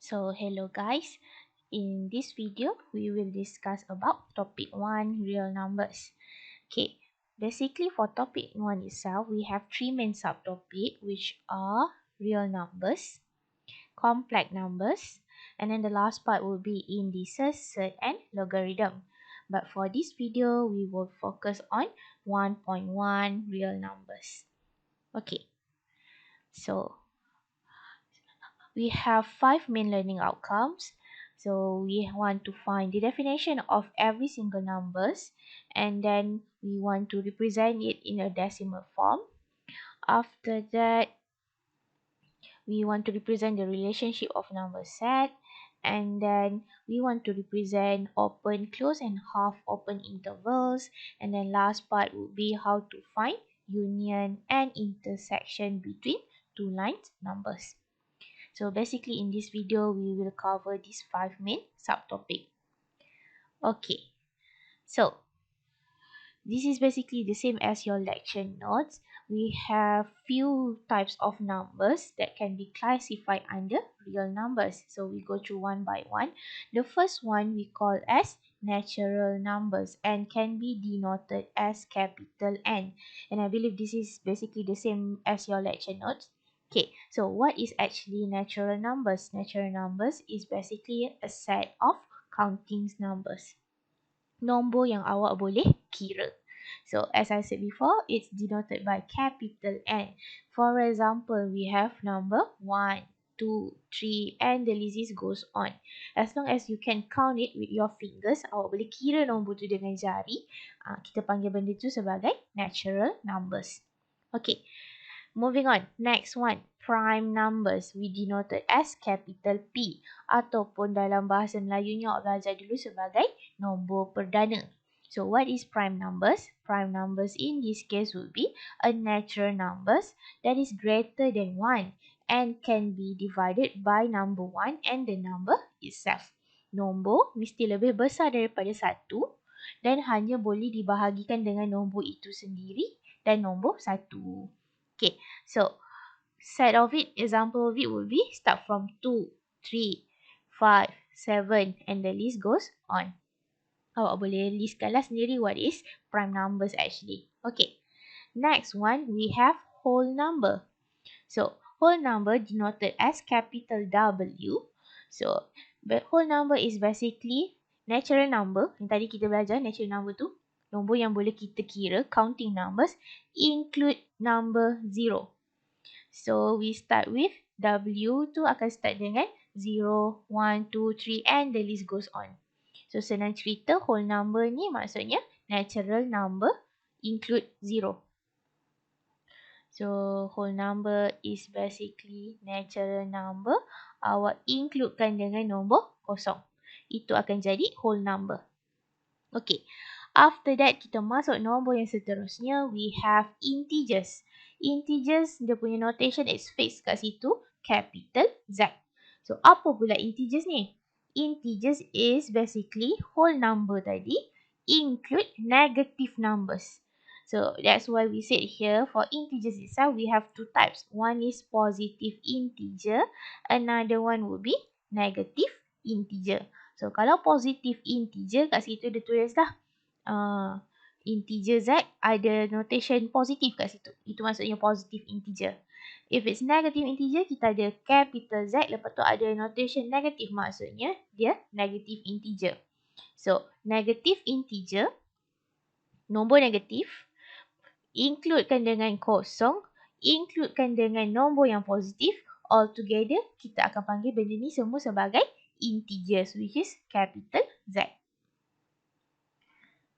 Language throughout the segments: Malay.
So hello guys, in this video we will discuss about topic 1 real numbers. Okay, basically for topic 1 itself we have three main subtopic which are real numbers, complex numbers, and then the last part will be indices, surd and logarithm. But for this video we will focus on 1.1 real numbers. Okay, so we have 5 main learning outcomes. So we want to find the definition of every single numbers, and then we want to represent it in a decimal form. After that, we want to represent the relationship of number set, and then we want to represent open, close and half open intervals, and then last part would be how to find union and intersection between two lines numbers. So basically in this video, we will cover these 5 main subtopic. Okay, so this is basically the same as your lecture notes. We have few types of numbers that can be classified under real numbers. So we go through one by one. The first one we call as natural numbers and can be denoted as capital N. And I believe this is basically the same as your lecture notes. Okay, so what is actually natural numbers? Natural numbers is basically a set of counting numbers. Nombor yang awak boleh kira. So as I said before, it's denoted by capital N. For example, we have number 1, 2, 3 and the list goes on. As long as you can count it with your fingers, awak boleh kira nombor tu dengan jari. Kita panggil benda tu sebagai natural numbers. Okay, moving on. Next one, prime numbers. We denoted as capital P. Ataupun dalam bahasa Melayunya awak belajar dulu sebagai nombor perdana. So what is prime numbers? Prime numbers in this case would be a natural numbers that is greater than 1 and can be divided by number 1 and the number itself. Nombor mesti lebih besar daripada 1 dan hanya boleh dibahagikan dengan nombor itu sendiri dan nombor 1. Okay, so set of it, example of it would be start from 2, 3, 5, 7 and the list goes on. Awak boleh listkanlah sendiri what is prime numbers actually. Okay, next one we have whole number. So whole number denoted as capital W. So the whole number is basically natural number. Yang tadi kita belajar natural number tu nombor yang boleh kita kira, counting numbers, include number 0. So we start with W tu akan start dengan 0, 1, 2, 3 and the list goes on. So senang cerita whole number ni maksudnya natural number include 0. So whole number is basically natural number. Awak includekan dengan nombor kosong. Itu akan jadi whole number. Okay. After that, kita masuk nombor yang seterusnya. We have integers. Integers, dia punya notation is fixed kat situ. Capital Z. So, apa pula integers ni? Integers is basically whole number tadi. Include negative numbers. So, that's why we said here for integers itself, we have two types. One is positive integer. Another one would be negative integer. So, kalau positive integer, kat situ dia tulis dah. Integer Z ada notation positif kat situ. Itu maksudnya positive integer. If it's negative integer, kita ada capital Z. Lepas tu ada notation negatif. Maksudnya dia negative integer. So, negative integer, nombor negatif, includekan dengan kosong, includekan dengan nombor yang positif. All together, kita akan panggil benda ni semua sebagai integers, which is capital Z.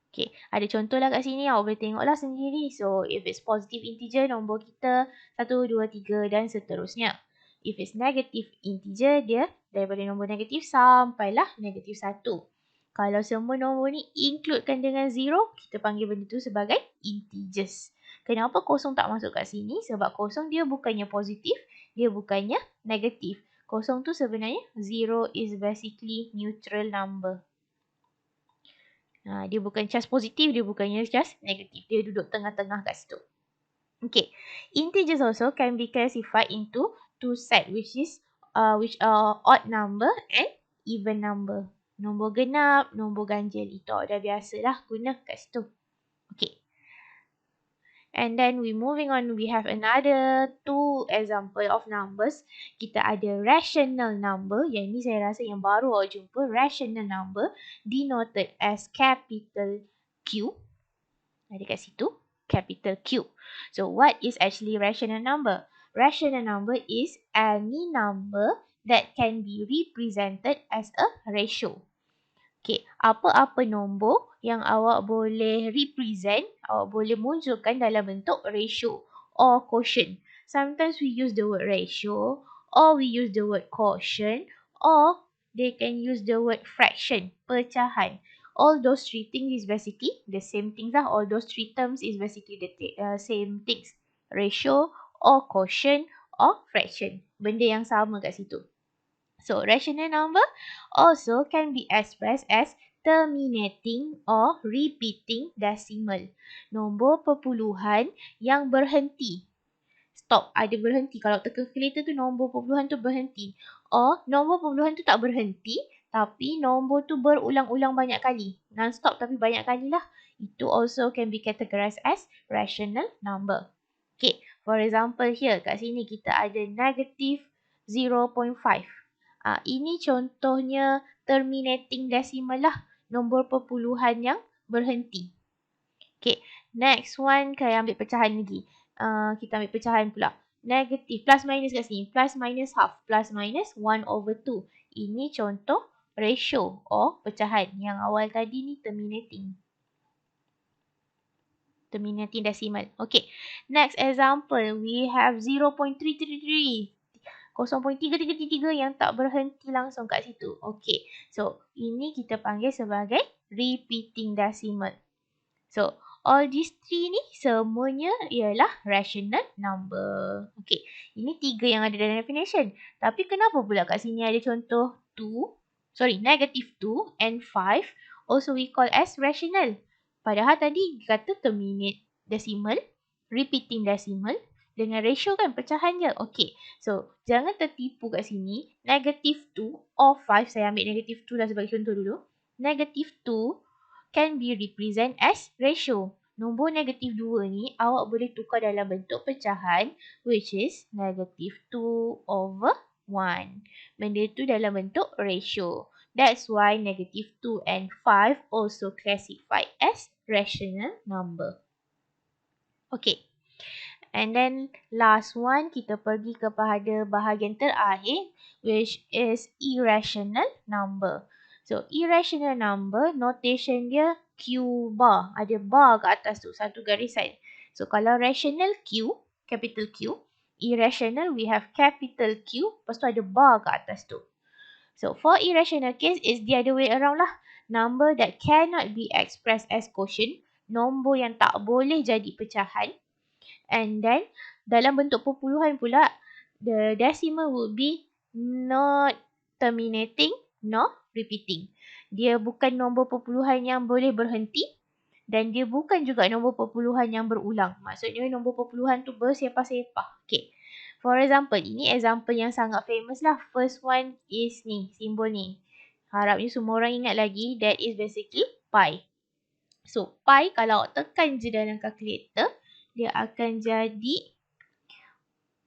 Okay, ada contoh lah kat sini. Awak boleh tengoklah sendiri. So, if it's positive integer, nombor kita 1, 2, 3 dan seterusnya. If it's negative integer, dia daripada nombor negatif sampailah negatif 1. Kalau semua nombor ni includekan dengan 0, kita panggil benda tu sebagai integers. Kenapa kosong tak masuk kat sini? Sebab kosong dia bukannya positif, dia bukannya negatif. Kosong tu sebenarnya 0 is basically neutral number. Dia bukan just positif, dia bukannya just negatif. Dia duduk tengah-tengah kat situ. Okay. Integers also can be classified into two set, which is which are odd number and even number. Nombor genap, nombor ganjil. Itu dah biasalah guna kat situ. Okay. And then we moving on, we have another two example of numbers. Kita ada rational number. Yang ni saya rasa yang baru awak jumpa. Rational number denoted as capital Q. Ada kat situ. Capital Q. So what is actually rational number? Rational number is any number that can be represented as a ratio. Okay, apa-apa nombor yang awak boleh represent, awak boleh munculkan dalam bentuk ratio or quotient. Sometimes we use the word ratio, or we use the word quotient, or they can use the word fraction, pecahan. All those three things is basically the same things lah. All those three terms is basically the same things. Ratio or quotient or fraction. Benda yang sama kat situ. So, rational number also can be expressed as terminating or repeating decimal. Nombor perpuluhan yang berhenti. Stop, ada berhenti. Kalau tekan calculator tu nombor perpuluhan tu berhenti. Or nombor perpuluhan tu tak berhenti, tapi nombor tu berulang-ulang banyak kali. Non-stop tapi banyak kali lah. Itu also can be categorized as rational number. Okay, for example here kat sini kita ada negative 0.5. Ini contohnya terminating decimal lah. Nombor perpuluhan yang berhenti. Okay, next one kita ambil pecahan lagi. Kita ambil pecahan pula. Negative, plus minus kat sini. Plus minus half. Plus minus 1/2. Ini contoh ratio or pecahan. Yang awal tadi ni terminating. Terminating decimal. Okay, next example. We have 0.333. 0.333 yang tak berhenti langsung kat situ. Okay. So, ini kita panggil sebagai repeating decimal. So, all these three ni semuanya ialah rational number. Okay. Ini 3 yang ada dalam definition. Tapi kenapa pula kat sini ada contoh negative 2 and 5 also we call as rational. Padahal tadi kata terminate decimal, repeating decimal, dengan ratio kan, pecahan je. Okay, so jangan tertipu kat sini. Negative 2 or 5, saya ambil negative 2 lah sebagai contoh dulu. Negative 2 can be represent as ratio. Nombor negative 2 ni awak boleh tukar dalam bentuk pecahan, which is negative 2/1. Benda tu dalam bentuk ratio. That's why negative 2 and 5 also classified as rational number. Okay. And then last one, kita pergi kepada bahagian terakhir, which is irrational number. So, irrational number, notation dia Q bar. Ada bar kat atas tu, satu garisan. So, kalau rational Q, capital Q, irrational we have capital Q, lepas tu ada bar kat atas tu. So, for irrational case, is the other way around lah. Number that cannot be expressed as quotient, nombor yang tak boleh jadi pecahan. And then, dalam bentuk perpuluhan pula, the decimal would be not terminating nor repeating. Dia bukan nombor perpuluhan yang boleh berhenti dan dia bukan juga nombor perpuluhan yang berulang. Maksudnya nombor perpuluhan tu bersepah-sepah. Okay. For example, ini example yang sangat famous lah. First one is ni, simbol ni. Harapnya semua orang ingat lagi. That is basically pi. So, pi kalau awak tekan je dalam calculator, dia akan jadi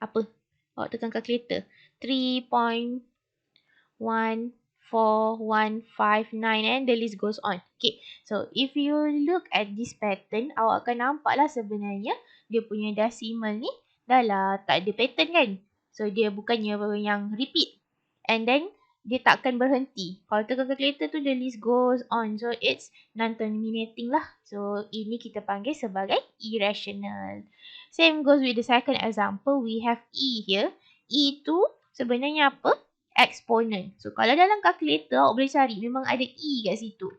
apa? Awak tekan calculator. 3.14159 and the list goes on. Okay. So, if you look at this pattern, awak akan nampak lah sebenarnya dia punya decimal ni dah lah tak ada pattern kan. So, dia bukannya yang repeat. And then, dia takkan berhenti. Kalau tekan calculator tu, the list goes on. So, it's non-terminating lah. So, ini kita panggil sebagai irrational. Same goes with the second example. We have E here. E tu sebenarnya apa? Exponent. So, kalau dalam calculator, awak boleh cari. Memang ada E kat situ.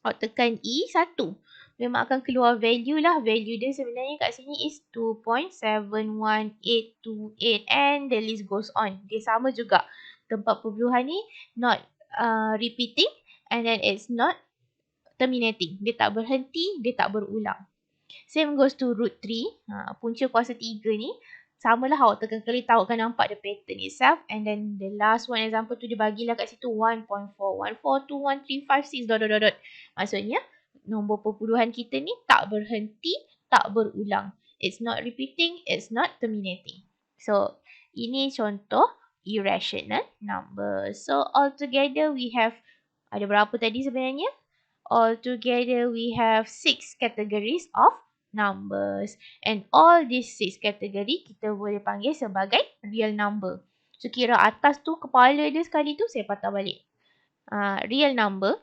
Awak tekan E, 1. Memang akan keluar value lah. Value dia sebenarnya kat sini is 2.71828. And the list goes on. Dia sama juga. Tempat perpuluhan ni not repeating and then it's not terminating. Dia tak berhenti, dia tak berulang. Same goes to root 3. Punca kuasa 3 ni. Samalah awak tekan kereta, awak akan nampak the pattern itself. And then the last one example tu dia bagilah kat situ 1.4142135 dot dot dot dot. Maksudnya nombor perpuluhan kita ni tak berhenti, tak berulang. It's not repeating, it's not terminating. So ini contoh irrational number. So altogether we have, ada berapa tadi sebenarnya? Altogether we have 6 categories of numbers, and all these 6 category kita boleh panggil sebagai real number. So kira atas tu kepala dia sekali tu saya patah balik. Real number.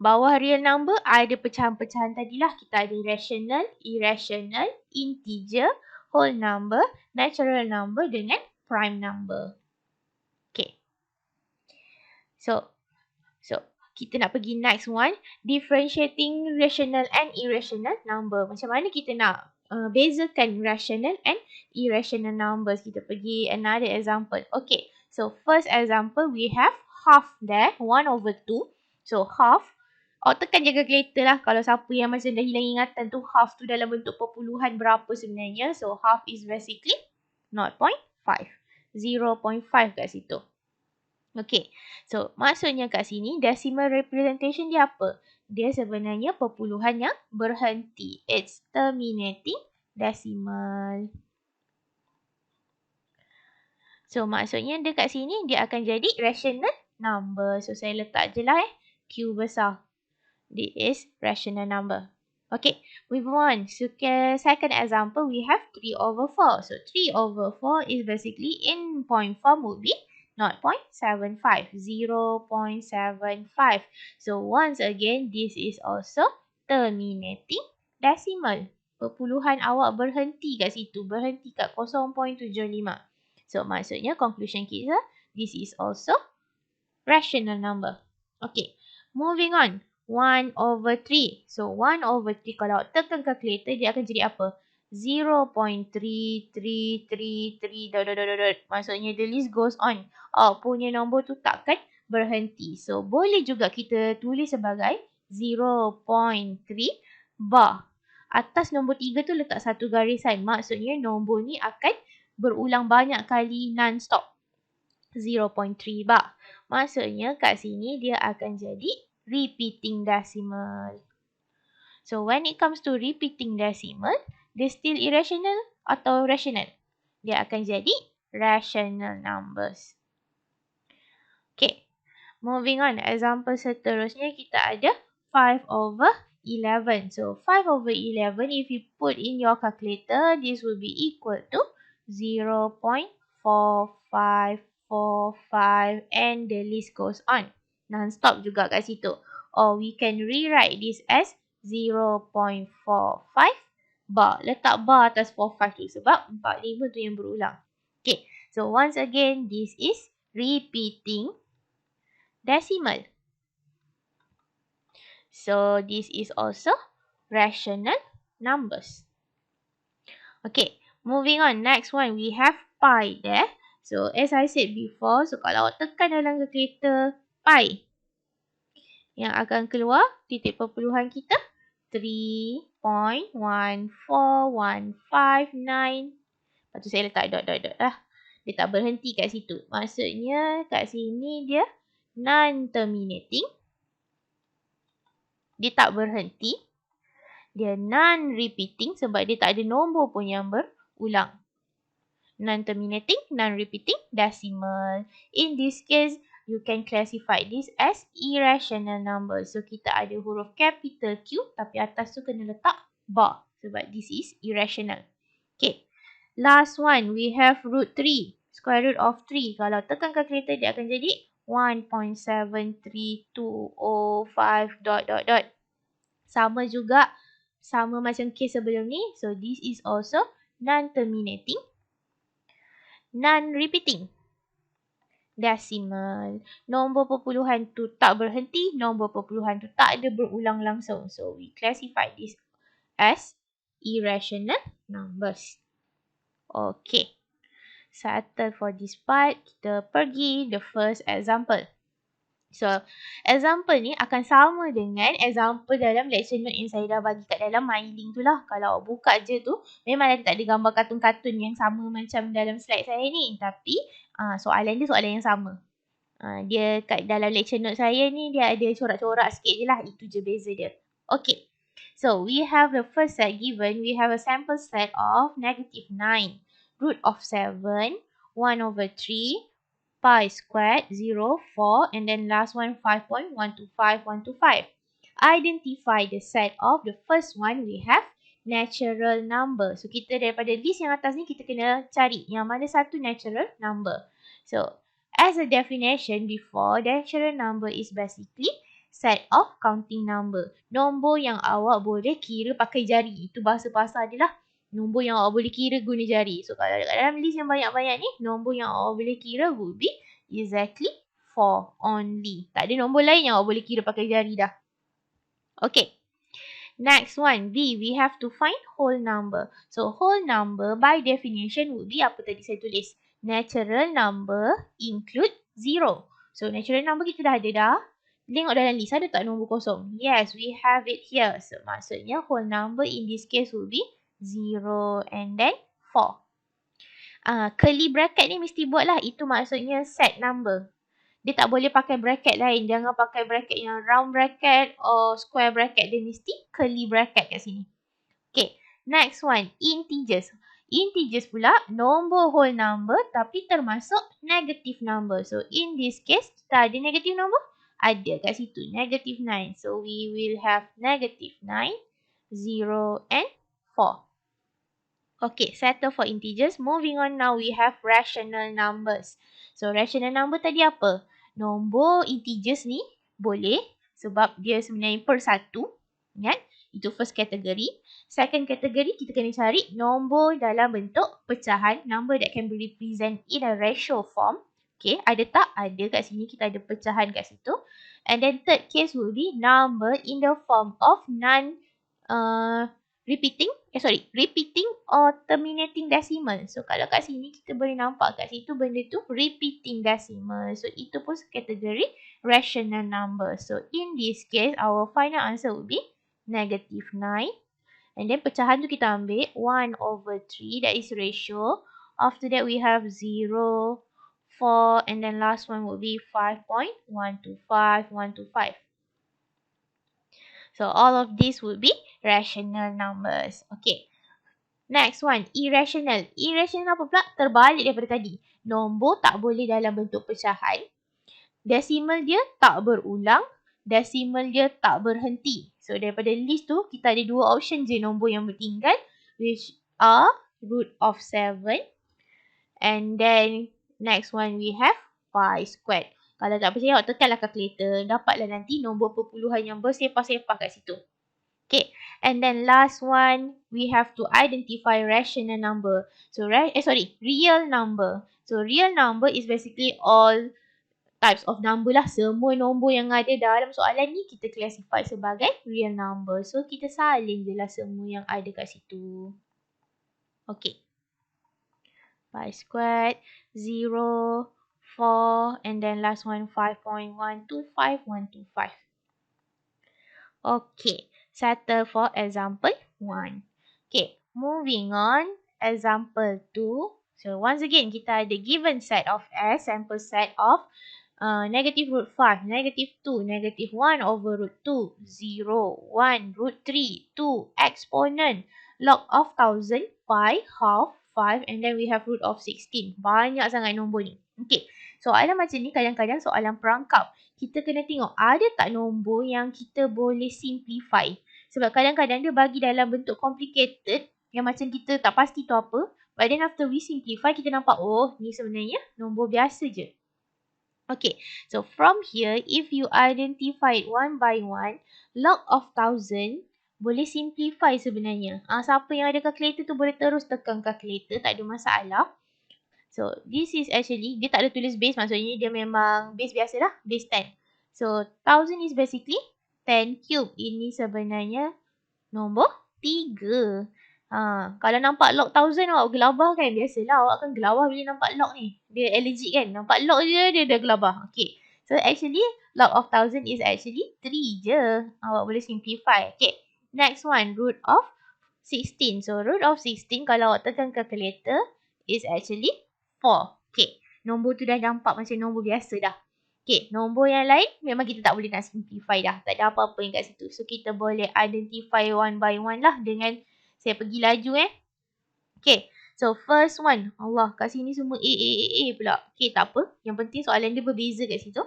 Bawah real number ada pecahan-pecahan tadilah. Kita ada rational, irrational, integer, whole number, natural number dengan prime number. Okay. So kita nak pergi next one, differentiating rational and irrational number. Macam mana kita nak bezakan rational and irrational numbers? Kita pergi another example. Okay, so first example we have half there, 1/2. So half, tekan je calculator lah. Kalau siapa yang macam dah hilang ingatan tu, half tu dalam bentuk perpuluhan berapa sebenarnya. So half is basically 0.5. 0.5 kat situ. Okay, so maksudnya kat sini decimal representation dia apa? Dia sebenarnya perpuluhan yang berhenti. It's terminating decimal. So maksudnya dia kat sini dia akan jadi rational number. So saya letak je lah Q besar. This is rational number. Okay, we move on. So second example we have 3/4. So 3/4 is basically in point form would be 0.75. 0.75. So once again, this is also terminating decimal. Perpuluhan awak berhenti kat situ. Berhenti kat 0.75. So maksudnya conclusion kita, this is also rational number. Okay, moving on. 1/3. So 1/3 kalau awak tekan calculator dia akan jadi apa? 0.3333 dot dot dot dot. Maksudnya the list goes on. Punya nombor tu takkan berhenti. So boleh juga kita tulis sebagai 0.3 bar. Atas nombor 3 tu letak satu garisan. Maksudnya nombor ni akan berulang banyak kali non-stop. 0.3 bar. Maksudnya kat sini dia akan jadi repeating decimal. So when it comes to repeating decimal, dia still irrational atau rational? Dia akan jadi rational numbers. Okay, moving on. Example seterusnya kita ada 5/11. So 5/11 if you put in your calculator, this will be equal to 0.4545 and the list goes on. Non-stop juga kat situ. Or we can rewrite this as 0.45 bar. Letak bar atas 45 tu sebab 45 tu yang berulang. Okay, so once again, this is repeating decimal. So this is also rational numbers. Okay, moving on. Next one, we have pi there. So as I said before, so kalau awak tekan dalam calculator pi, yang akan keluar titik perpuluhan kita 3.14159. Lepas tu saya letak dot dot dot lah. Dia tak berhenti kat situ. Maksudnya kat sini dia non-terminating. Dia tak berhenti. Dia non-repeating sebab dia tak ada nombor pun yang berulang. Non-terminating, non-repeating decimal. In this case, you can classify this as irrational number. So kita ada huruf capital Q tapi atas tu kena letak bar sebab this is irrational. Okay. Last one, we have root 3. Square root of 3. Kalau tekan calculator, dia akan jadi 1.73205 dot dot dot. Sama juga, sama macam case sebelum ni. So, this is also non-terminating, non-repeating decimal. Nombor perpuluhan tu tak berhenti. Nombor perpuluhan tu tak ada berulang langsung. So, we classify this as irrational numbers. Okay, settle for this part. Kita pergi the first example. So, example ni akan sama dengan example dalam lesson note yang saya dah bagi kat dalam MyLink tu lah. Kalau buka je tu, memang tak ada gambar kartun-kartun yang sama macam dalam slide saya ni. Tapi, soalan dia soalan yang sama. Dia kat dalam lesson note saya ni, dia ada corak-corak sikit je lah. Itu je beza dia. Okay. So, we have the first set given. We have a sample set of -9, root of 7, 1/3, pi squared, 0, 4, and then last one 5.125. Identify the set of the first one. We have natural number. So, kita daripada list yang atas ni, kita kena cari yang mana satu natural number. So, as a definition before, natural number is basically set of counting number. Nombor yang awak boleh kira pakai jari. Itu bahasa pasar dia lah. Nombor yang awak boleh kira guna jari. So, kalau dalam list yang banyak-banyak ni, nombor yang awak boleh kira would be exactly 4 only. Tak ada nombor lain yang awak boleh kira pakai jari dah. Okay. Next one, B. We have to find whole number. So, whole number by definition would be apa tadi saya tulis? Natural number include 0. So, natural number kita dah ada dah. Tengok dalam list ada tak nombor kosong? Yes, we have it here. So, maksudnya whole number in this case would be 0 and then 4. Curly bracket ni mesti buat lah. Itu maksudnya set number. Dia tak boleh pakai bracket lain. Jangan pakai bracket yang round bracket or square bracket. Dia mesti curly bracket kat sini. Okay. Next one. Integers. Integers pula nombor whole number tapi termasuk negative number. So, in this case, kita ada negative number? Ada kat situ. Negative 9. So, we will have negative 9, 0 and 4. Okay, settle for integers. Moving on now, we have rational numbers. So, rational number tadi apa? Nombor integers ni boleh sebab dia sebenarnya per satu. Kan? Itu first category. Second category, kita kena cari nombor dalam bentuk pecahan. Number that can be represented in a ratio form. Okay, ada tak? Ada kat sini. Kita ada pecahan kat situ. And then third case will be number in the form of repeating or terminating decimal. So, kalau kat sini kita boleh nampak kat situ benda tu repeating decimal. So, itu pun kategori rational number. So, in this case, our final answer would be negative 9. And then pecahan tu kita ambil 1/3, that is ratio. After that, we have 0, 4, and then last one would be 5.125. So, all of these would be rational numbers. Okay. Next one, irrational. Irrational apa pula? Terbalik daripada tadi. Nombor tak boleh dalam bentuk pecahan. Decimal dia tak berulang. Decimal dia tak berhenti. So, daripada list tu, kita ada dua option je nombor yang bertinggal. Which are root of 7. And then, next one we have pi squared. Kalau tak percaya, awak tekanlah calculator. Dapatlah nanti nombor perpuluhan yang bersepah-sepah kat situ. Okay. And then last one, we have to identify rational number. So, real number. So, real number is basically all types of number lah. Semua nombor yang ada dalam soalan ni kita classify sebagai real number. So, kita salin je lah semua yang ada kat situ. Okay. Pi squared, 0, 4, and then last one 5.125. Okay. Settle for example 1. Okay. Moving on. Example 2. So, once again, kita ada given set of S, sample set of negative root 5, negative 2, negative 1/√2, 0, 1, root 3, 2, exponent, log of 1000, pi, half, 5, and then we have root of 16. Banyak sangat nombor ni. Okay. Soalan macam ni kadang-kadang soalan perangkap. Kita kena tengok ada tak nombor yang kita boleh simplify. Sebab kadang-kadang dia bagi dalam bentuk complicated yang macam kita tak pasti tu apa. But then after we simplify, kita nampak, oh, ni sebenarnya nombor biasa je. Okay, so from here, if you identify one by one, log of 1000 boleh simplify sebenarnya. Siapa yang ada calculator tu boleh terus tekan calculator, tak ada masalah. So, this is actually, dia tak ada tulis base, maksudnya dia memang base biasa lah, base 10. So, 1000 is basically 10 cube. Ini sebenarnya nombor 3. Kalau nampak log 1000 awak gelabah kan? Biasalah awak kan gelabah bila nampak log ni. Dia allergic kan? Nampak log je dia dah gelabah. Okay. So actually log of 1000 is actually 3 je. Awak boleh simplify. Okay. Next one, root of 16. So root of 16 kalau awak tekan calculator is actually 4. Okay. Nombor tu dah nampak macam nombor biasa dah. Okay. Nombor yang lain memang kita tak boleh nak simplify dah. Tak ada apa-apa yang kat situ. So kita boleh identify one by one lah dengan saya pergi laju Okay. So first one. Allah, kat sini semua A pula. Okay, tak apa. Yang penting soalan dia berbeza kat situ.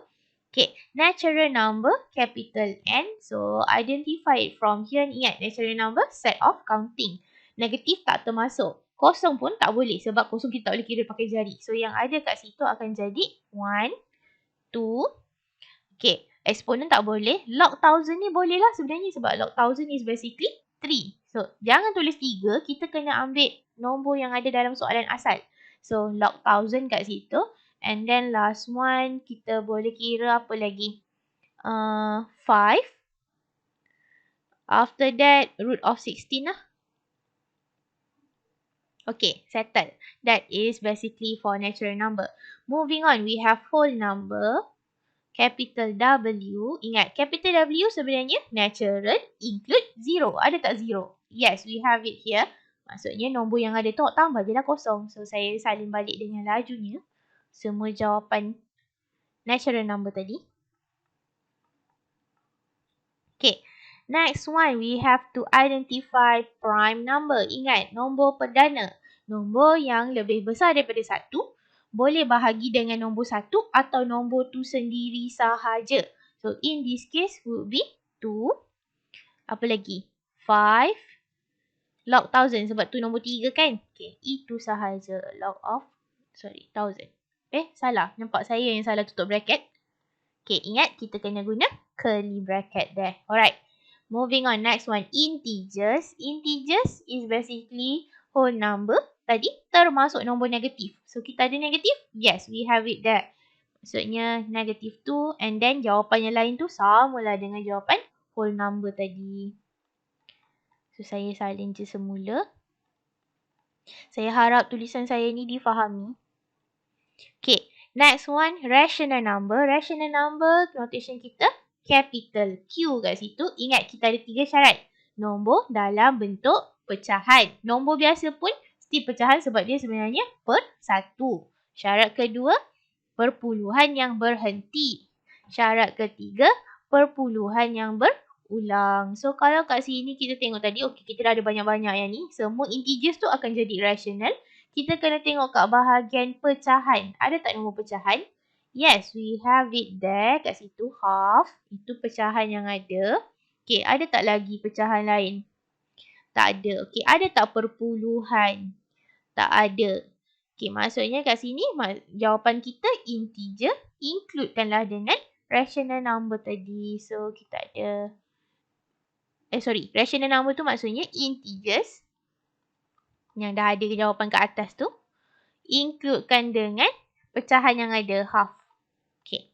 Okay. Natural number, capital N. So identify it from here. Ingat, natural number, set of counting. Negatif tak termasuk. Kosong pun tak boleh. Sebab kosong kita tak boleh kira pakai jari. So yang ada kat situ akan jadi 1, 2. Okay. Exponent tak boleh. Log 1000 ni boleh lah sebenarnya. Sebab log 1000 is basically 3. So, jangan tulis 3. Kita kena ambil nombor yang ada dalam soalan asal. So, log 1000 kat situ. And then last one, kita boleh kira apa lagi? 5. After that, root of 16 lah. Okay, settle. That is basically for natural number. Moving on, we have whole number. Capital W. Ingat, capital W sebenarnya natural include 0. Ada tak 0? Yes, we have it here. Maksudnya nombor yang ada tu tambah je lah kosong. So, saya salin balik dengan lajunya. Semua jawapan natural number tadi. Okay. Next one, we have to identify prime number. Ingat, nombor perdana. Nombor yang lebih besar daripada 1. Boleh bahagi dengan nombor 1 atau nombor tu sendiri sahaja. So, in this case would be 2. Apa lagi? 5. Log 1000 sebab tu nombor 3 kan? Okay, itu sahaja. Log of, 1000. Salah. Nampak saya yang salah tutup bracket. Okay, ingat kita kena guna curly bracket there. Alright. Moving on, next one. Integers. Integers is basically whole number. Tadi termasuk nombor negatif. So, kita ada negatif? Yes, we have it there. Maksudnya negatif 2 and then jawapan yang lain tu samalah dengan jawapan whole number tadi. So, saya salin je semula. Saya harap tulisan saya ni difahami. Okay, next one. Rational number. Rational number, notation kita capital Q kat situ. Ingat, kita ada 3 syarat. Nombor dalam bentuk pecahan. Nombor biasa pun still pecahan sebab dia sebenarnya per 1. Syarat kedua, perpuluhan yang berhenti. Syarat ketiga, perpuluhan yang berulang. So, kalau kat sini kita tengok tadi, okay, kita dah ada banyak-banyak yang ni. Semua integers tu akan jadi rational. Kita kena tengok kat bahagian pecahan. Ada tak nombor pecahan? Yes, we have it there. Kat situ, half. Itu pecahan yang ada. Okay, ada tak lagi pecahan lain? Tak ada. Okay, ada tak perpuluhan? Tak ada. Okay, maksudnya kat sini jawapan kita integer. Includekanlah dengan rational number tadi. So, kita ada... rational number tu maksudnya integers. Yang dah ada jawapan kat atas tu. Includekan dengan pecahan yang ada half. Okay.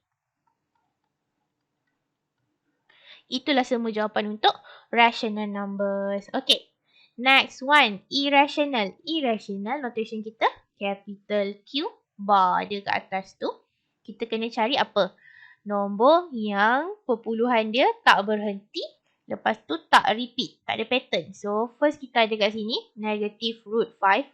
Itulah semua jawapan untuk rational numbers. Okay. Next one. Irrational. Irrational notation kita capital Q bar dia kat atas tu. Kita kena cari apa? Nombor yang perpuluhan dia tak berhenti. Lepas tu tak repeat. Tak ada pattern. So first kita ada kat sini. Negative root 5.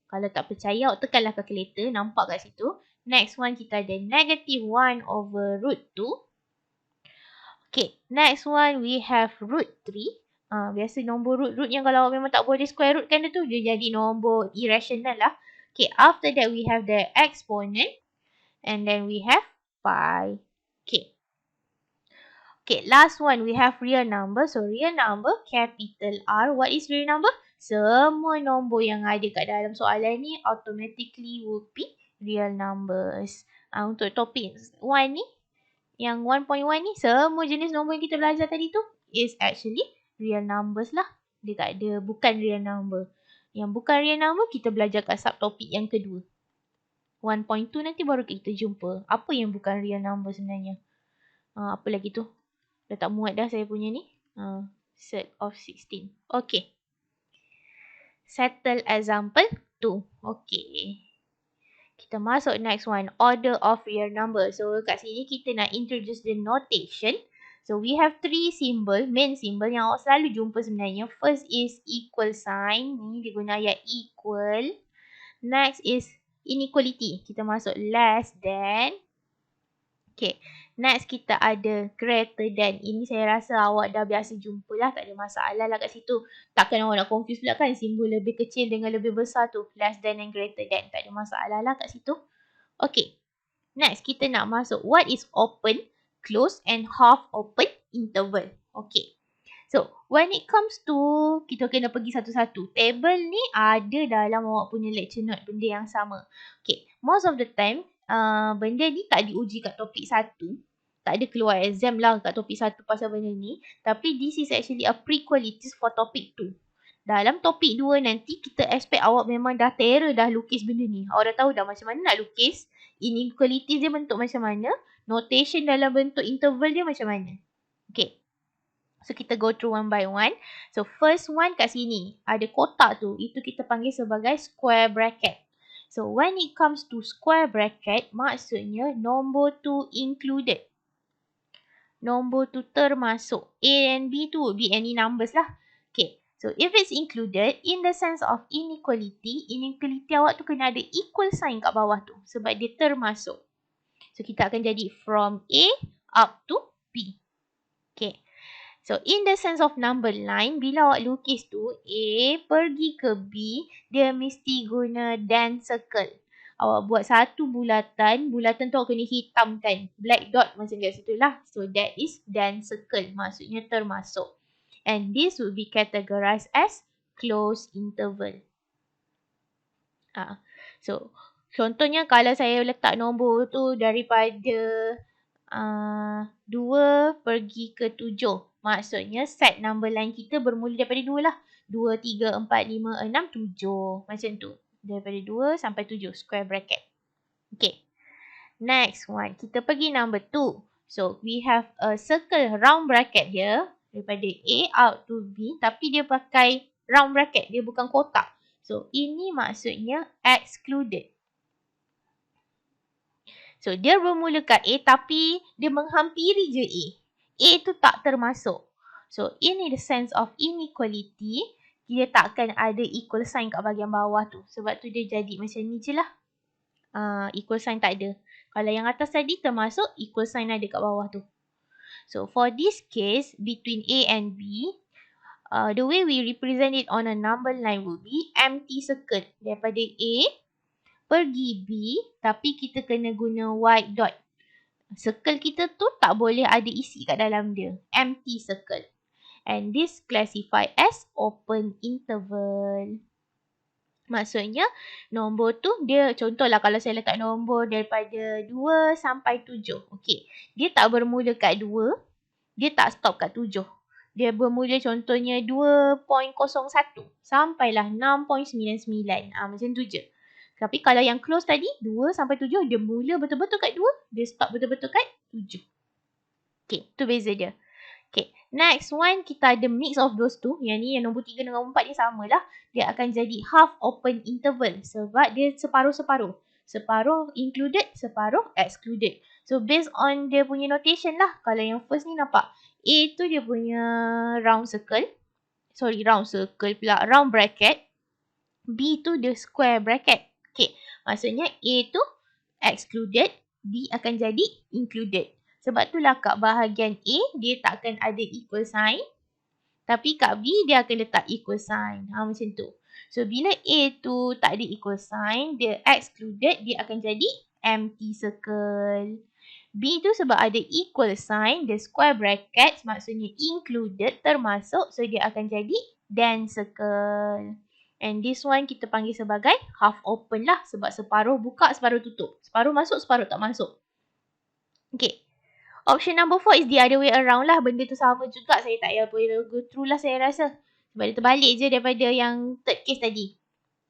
Kalau tak percaya, awak tekanlah calculator. Nampak kat situ. Next one, kita ada negative 1 over root 2. Okay, next one, we have root 3. Biasa nombor root yang kalau awak memang tak boleh square root kan dia tu, dia jadi nombor irrational lah. Okay, after that, we have the exponent. And then we have pi. Okay. Okay, last one, we have real number. So, real number, capital R. What is real number? Semua nombor yang ada kat dalam soalan ni automatically would be real numbers. Untuk topik 1 ni, yang 1.1 ni, semua jenis nombor yang kita belajar tadi tu is actually real numbers lah. Dia tak ada bukan real number. Yang bukan real number, kita belajar kat subtopik yang kedua. 1.2 nanti baru kita jumpa. Apa yang bukan real number sebenarnya? Apa lagi tu? Dah tak muat dah saya punya ni. Set of 16. Okay. Settle example 2. Okay. Kita masuk next one, order of real number. So kat sini kita nak introduce the notation. So we have three symbol, main symbol yang awak selalu jumpa sebenarnya. First is equal sign. Ni dia guna ayat equal. Next is inequality. Kita masuk less than. Okay. Next kita ada greater than. Ini saya rasa awak dah biasa jumpa lah. Tak ada masalah lah kat situ. Takkan awak nak confuse pula kan. Simbol lebih kecil dengan lebih besar tu. Less than and greater than. Tak ada masalah lah kat situ. Okay. Next kita nak masuk. What is open, close and half open interval. Okay. So, when it comes to, kita kena pergi satu-satu. Table ni ada dalam awak punya lecture note, benda yang sama. Okay, most of the time, benda ni tak diuji kat topik 1. Tak ada keluar exam lah kat topik 1 pasal benda ni. Tapi this is actually a pre-qualities for topik 2. Dalam topik 2 nanti, kita expect awak memang dah terror dah lukis benda ni. Awak dah tahu dah macam mana nak lukis. Inequalities dia bentuk macam mana. Notation dalam bentuk interval dia macam mana. Okay. So, kita go through one by one. So, first one kat sini. Ada kotak tu. Itu kita panggil sebagai square bracket. So, when it comes to square bracket, maksudnya nombor tu included. Nombor tu termasuk. A and B tu would be any numbers lah. Okay. So, if it's included, in the sense of inequality awak tu kena ada equal sign kat bawah tu. Sebab dia termasuk. So, kita akan jadi from A up to B. Okay. So, in the sense of number line, bila awak lukis tu, A pergi ke B, dia mesti guna then circle. Awak buat satu bulatan tu awak kena hitamkan. Black dot macam kat situ lah. So, that is then circle. Maksudnya termasuk. And this would be categorized as closed interval. So, contohnya kalau saya letak nombor tu daripada 2 pergi ke 7. Maksudnya set number line kita bermula daripada 2 lah. 2, 3, 4, 5, 6, 7. Macam tu. Daripada 2 sampai 7. Square bracket. Okay. Next one. Kita pergi number 2. So, we have a circle round bracket here. Daripada A out to B. Tapi dia pakai round bracket. Dia bukan kotak. So, ini maksudnya excluded. So, dia bermula kat A tapi dia menghampiri je A. A tu tak termasuk. So, in the sense of inequality, dia takkan ada equal sign kat bahagian bawah tu. Sebab tu dia jadi macam ni je lah. Equal sign tak ada. Kalau yang atas tadi termasuk, equal sign ada kat bawah tu. So, for this case, between A and B, the way we represent it on a number line would be empty circle. Daripada A pergi B, tapi kita kena guna white dot. Circle kita tu tak boleh ada isi kat dalam dia. Empty circle. And this classified as open interval. Maksudnya, nombor tu dia, contohlah kalau saya letak nombor daripada 2 sampai 7. Okay. Dia tak bermula kat 2. Dia tak stop kat 7. Dia bermula contohnya 2.01 sampailah 6.99. Macam tu je. Tapi kalau yang close tadi, 2 sampai 7, dia mula betul-betul kat 2, dia stop betul-betul kat 7. Okay, tu beza dia. Okay, next one, kita ada mix of those two. Yang ni, yang nombor 3 dengan 4 dia samalah. Dia akan jadi half open interval sebab dia separuh-separuh. Separuh included, separuh excluded. So, based on dia punya notation lah. Kalau yang first ni nampak, A tu dia punya round circle. Sorry, round circle pula. Round bracket. B tu dia square bracket. Okay, maksudnya A tu excluded, B akan jadi included. Sebab itulah kat bahagian A, dia takkan ada equal sign. Tapi kat B, dia akan letak equal sign. Macam tu. So, bila A tu tak ada equal sign, dia excluded, dia akan jadi empty circle. B tu sebab ada equal sign, dia square bracket, maksudnya included, termasuk. So, dia akan jadi then circle. And this one kita panggil sebagai half open lah. Sebab separuh buka, separuh tutup. Separuh masuk, separuh tak masuk. Okay. Option number 4 is the other way around lah. Benda tu sama juga. Saya tak payah go through lah saya rasa. Sebab dia terbalik je daripada yang third case tadi.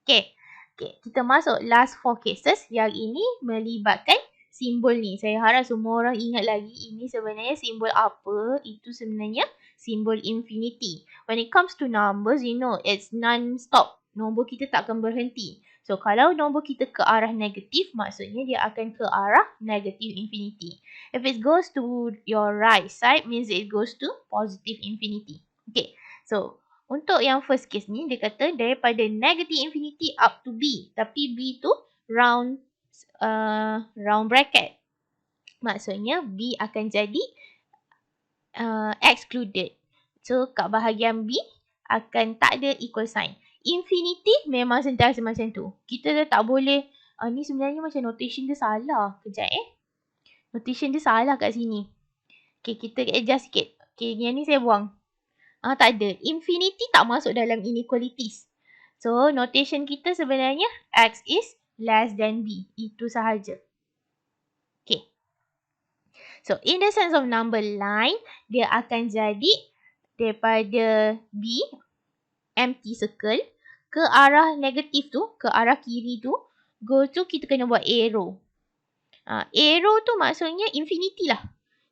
Okay. Okay. Kita masuk last 4 cases. Yang ini melibatkan simbol ni. Saya harap semua orang ingat lagi. Ini sebenarnya simbol apa? Itu sebenarnya simbol infinity. When it comes to numbers, you know, it's non-stop. Nombor kita tak akan berhenti. So, kalau nombor kita ke arah negatif, maksudnya dia akan ke arah negative infinity. If it goes to your right side, means it goes to positive infinity. Okay, so untuk yang first case ni, dia kata daripada negative infinity up to B. Tapi B tu round bracket. Maksudnya B akan jadi excluded. So, kat bahagian B akan tak ada equal sign. Infinity memang sentiasa macam tu. Kita dah tak boleh, ni sebenarnya macam notation dia salah. Kejap Notation dia salah kat sini. Okay, kita adjust sikit. Okay, yang ni saya buang. Tak ada. Infinity tak masuk dalam inequalities. So, notation kita sebenarnya X is less than B. Itu sahaja. Okay. So, in the sense of number line, dia akan jadi daripada B, empty circle, ke arah negatif tu, ke arah kiri tu, go to kita kena buat arrow. Arrow tu maksudnya infinity lah.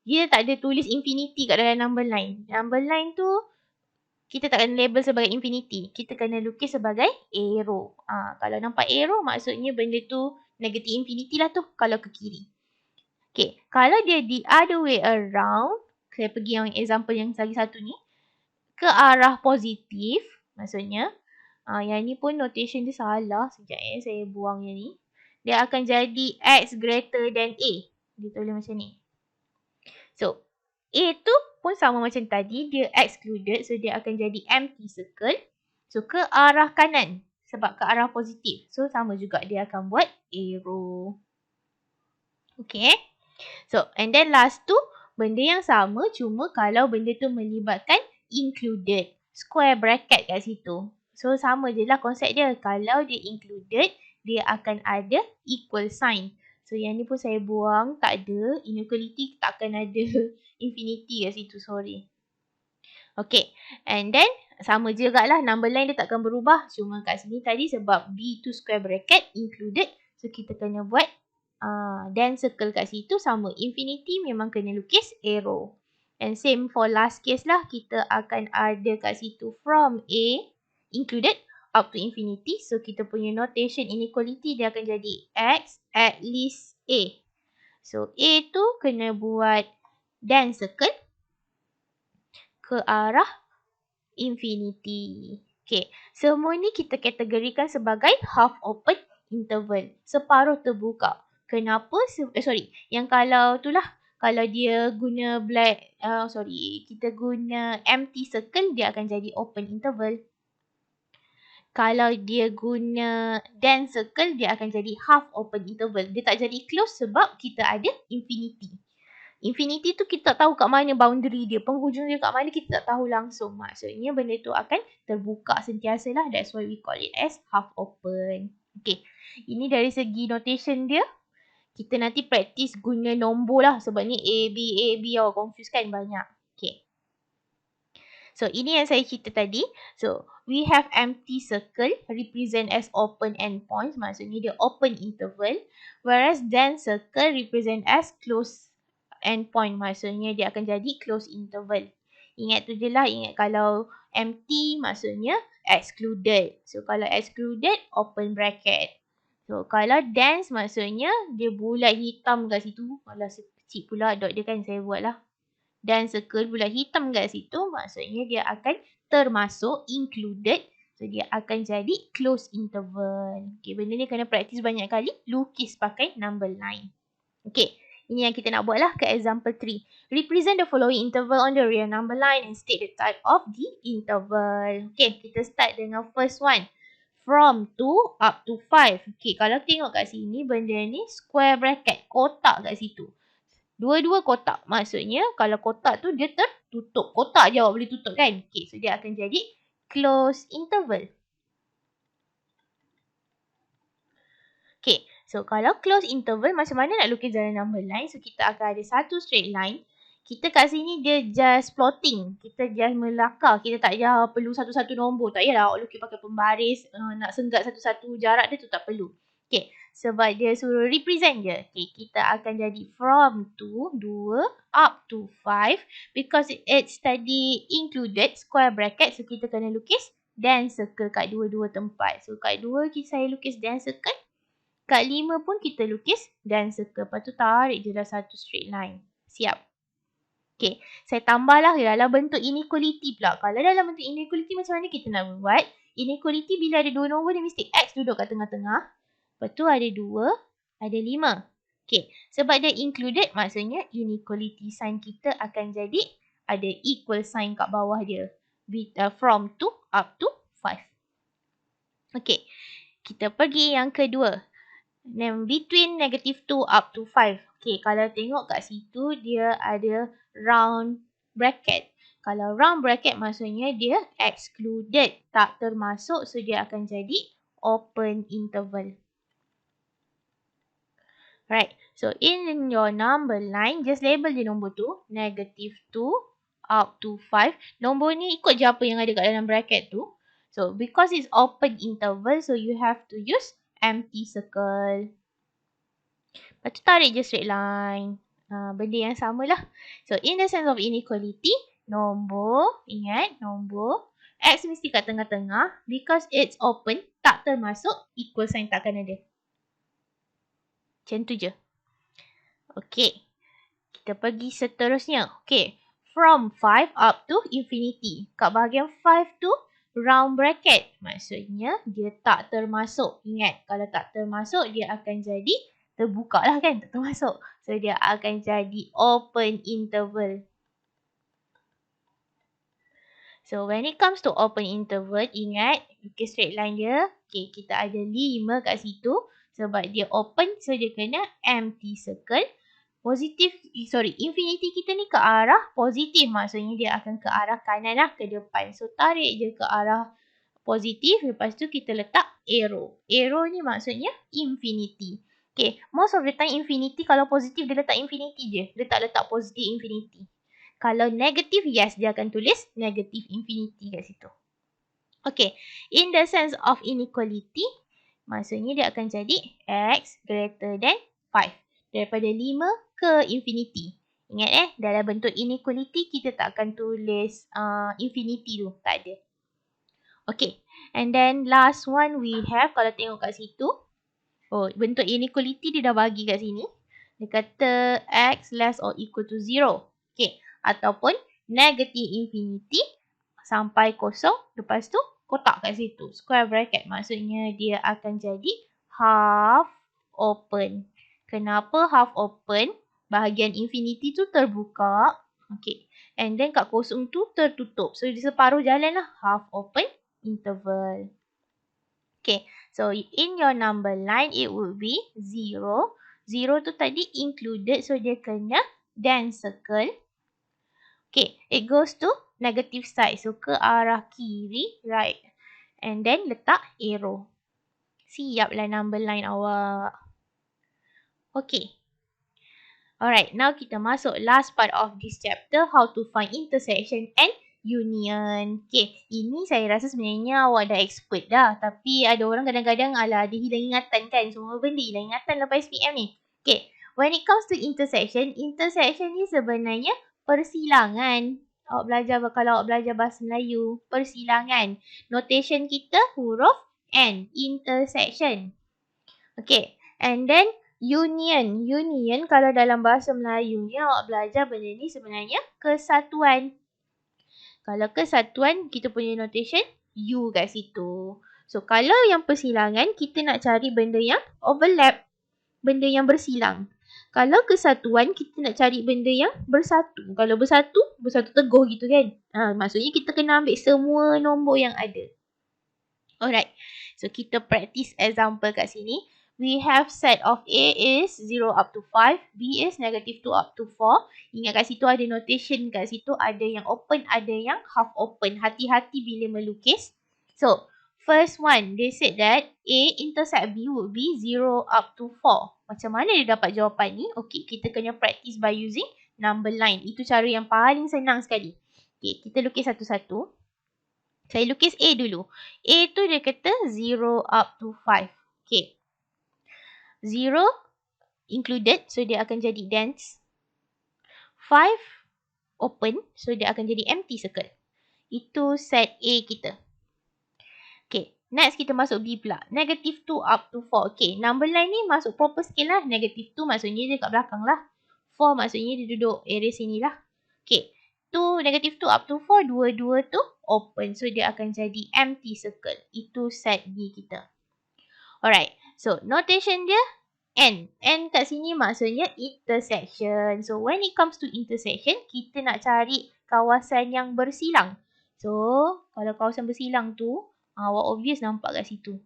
Dia tak ada tulis infinity kat dalam number line. Number line tu, kita tak kena label sebagai infinity. Kita kena lukis sebagai arrow. Kalau nampak arrow, maksudnya benda tu negative infinity lah tu, kalau ke kiri. Okay, kalau dia the other way around, saya pergi yang example yang lagi satu ni, ke arah positif, maksudnya, yang ni pun notation dia salah. Sekejap saya buang yang ni. Dia akan jadi X greater than A. Dia tulis macam ni. So, A tu pun sama macam tadi. Dia excluded. So, dia akan jadi empty circle. So, ke arah kanan. Sebab ke arah positif. So, sama juga dia akan buat arrow. Okay. So, and then last tu, benda yang sama. Cuma kalau benda tu melibatkan included. Square bracket kat situ. So, sama je lah konsep dia. Kalau dia included, dia akan ada equal sign. So, yang ni pun saya buang. Tak ada. Inequality takkan ada infinity kat situ. Sorry. Okay. And then, sama juga lah. Number line dia takkan berubah. Cuma kat sini tadi sebab B tu square bracket included. So, kita kena buat then circle kat situ sama. Infinity memang kena lukis arrow. And same for last case lah. Kita akan ada kat situ from A included up to infinity. So, kita punya notation inequality dia akan jadi X at least A. So, A tu kena buat then circle ke arah infinity. Okay. Semua ni kita kategorikan sebagai half open interval. Separuh terbuka. Kenapa? Yang kalau tu lah. Kalau dia guna kita guna empty circle, dia akan jadi open interval. Kalau dia guna then circle, dia akan jadi half open interval. Dia tak jadi close sebab kita ada infinity. Infinity tu kita tak tahu kat mana boundary dia. Penghujung dia kat mana kita tak tahu langsung. Maksudnya benda tu akan terbuka sentiasa lah. That's why we call it as half open. Okay. Ini dari segi notation dia. Kita nanti practice guna nombor lah. Sebab ni A, B, confuse kan banyak. Okay. So, ini yang saya cerita tadi. So, we have empty circle represent as open endpoints. Maksudnya dia open interval. Whereas then circle represent as close endpoint. Maksudnya dia akan jadi close interval. Ingat tu je lah. Ingat kalau empty maksudnya excluded. So, kalau excluded, open bracket. So, kalau dense maksudnya dia bulat hitam kat situ. Kalau kecil pula dot dia kan saya buat lah. Dan circle bulat hitam kat situ maksudnya dia akan termasuk included. So, dia akan jadi close interval. Okay, benda ni kena practice banyak kali. Lukis pakai number line. Okay, ini yang kita nak buat lah ke example 3. Represent the following interval on the real number line and state the type of the interval. Okay, kita start dengan first one. From 2 up to 5. Okay, kalau tengok kat sini, benda ni square bracket. Kotak kat situ. Dua-dua kotak. Maksudnya, kalau kotak tu dia tertutup. Kotak je awak boleh tutup kan? Okay, so dia akan jadi close interval. Okay, so kalau close interval, macam mana nak lukis dalam number line? So, kita akan ada satu straight line. Kita kat sini dia just plotting. Kita just melakar. Kita tak payah perlu satu-satu nombor. Tak payahlah awak lukis pakai pembaris. Nak senggat satu-satu jarak dia tu tak perlu. Okay, sebab dia suruh represent je. Okay, kita akan jadi from 2 up to 5. Because it's tadi included square bracket. So, kita kena lukis dense circle kat dua-dua tempat. So kat 2 saya lukis dense circle. Kat 5 pun kita lukis dense circle. Lepas tu tarik je dah satu straight line. Siap. Okay, saya tambahlah dalam bentuk inequality pula. Kalau dalam bentuk inequality macam mana kita nak buat? Inequality bila ada dua nombor dia mesti X duduk kat tengah-tengah. Lepas tu ada 2, ada 5. Okay, sebab dia included maksudnya inequality sign kita akan jadi ada equal sign kat bawah dia. From 2 up to 5. Okay, kita pergi yang kedua. Between -2 up to 5. Okay, kalau tengok kat situ dia ada round bracket. Kalau round bracket maksudnya dia excluded, tak termasuk, so dia akan jadi open interval. Right, so in your number line, just label je nombor tu, -2 up to 5. Nombor ni ikut je apa yang ada kat dalam bracket tu. So, because it's open interval, so you have to use empty circle. Lepas tu tarik je straight line. Benda yang samalah. So, in the sense of inequality, nombor, ingat, nombor, X mesti kat tengah-tengah. Because it's open, tak termasuk, equal sign takkan ada. Macam tu je. Okay. Kita pergi seterusnya. Okay. From 5 up to infinity. Kat bahagian 5 tu, round bracket. Maksudnya, dia tak termasuk. Ingat, kalau tak termasuk, dia akan jadi terbuka lah kan, tak termasuk. So, dia akan jadi open interval. So, when it comes to open interval, ingat, lukis straight line dia. Okay, kita ada 5 kat situ. Sebab dia open, so dia kena empty circle. Infinity kita ni ke arah positif. Maksudnya dia akan ke arah kanan lah, ke depan. So, tarik je ke arah positif. Lepas tu kita letak arrow. Arrow ni maksudnya infinity. Okay, most of the time infinity kalau positif dia letak infinity je. Letak positif infinity. Kalau negatif, yes, dia akan tulis negative infinity kat situ. Okay, in the sense of inequality, maksudnya dia akan jadi X greater than 5. Daripada 5 ke infinity. Ingat dalam bentuk inequality kita tak akan tulis infinity tu. Tak ada. Okay, and then last one we have, kalau tengok kat situ, bentuk inequality dia dah bagi kat sini. Dia kata X less or equal to 0. Okay, ataupun negative infinity sampai kosong. Lepas tu kotak kat situ. Square bracket maksudnya dia akan jadi half open. Kenapa half open? Bahagian infinity tu terbuka. Okay. And then kat kosong tu tertutup. So, di separuh jalan lah. Half open interval. Okay. So, in your number line, it would be 0. 0 tu tadi included. So, dia kena dense circle. Okay. It goes to negative side. So, ke arah kiri, right. And then, letak arrow. Siaplah number line awak. Okay. Alright, now kita masuk last part of this chapter, how to find intersection and union. Okay, ini saya rasa sebenarnya awak dah expert dah. Tapi ada orang kadang-kadang dia hilang ingatan kan. Semua benda hilang ingatan lepas SPM ni. Okay, when it comes to intersection ni sebenarnya persilangan. Kalau awak belajar bahasa Melayu, persilangan. Notation kita huruf N, intersection. Okay, and then union kalau dalam bahasa Melayu ni awak belajar benda ni sebenarnya kesatuan. Kalau kesatuan kita punya notation U kat situ. So kalau yang persilangan kita nak cari benda yang overlap, benda yang bersilang. Kalau kesatuan kita nak cari benda yang bersatu. Kalau bersatu teguh gitu kan. Maksudnya kita kena ambil semua nombor yang ada. Alright. So kita practice example kat sini. We have set of A is 0 up to 5. B is -2 up to 4. Ingat kat situ ada notation kat situ. Ada yang open, ada yang half open. Hati-hati bila melukis. So, first one, they said that A intersect B would be 0 up to 4. Macam mana dia dapat jawapan ni? Okay, kita kena practice by using number line. Itu cara yang paling senang sekali. Okay, kita lukis satu-satu. Saya lukis A dulu. A tu dia kata 0 up to 5. Okay. 0 included, so dia akan jadi dense. 5 open, so dia akan jadi empty circle. Itu set A kita. Okay, next kita masuk B pula. Negative 2 up to 4. Okay, number line ni masuk proper scale lah. Negative 2 maksudnya dia kat belakang lah. 4 maksudnya dia duduk area sini lah. Okay, negative 2 up to 4, dua-dua tu open. So, dia akan jadi empty circle. Itu set B kita. Alright, so notation dia N. N kat sini maksudnya intersection. So, when it comes to intersection, kita nak cari kawasan yang bersilang. So, kalau kawasan bersilang tu, awak obvious nampak kat situ.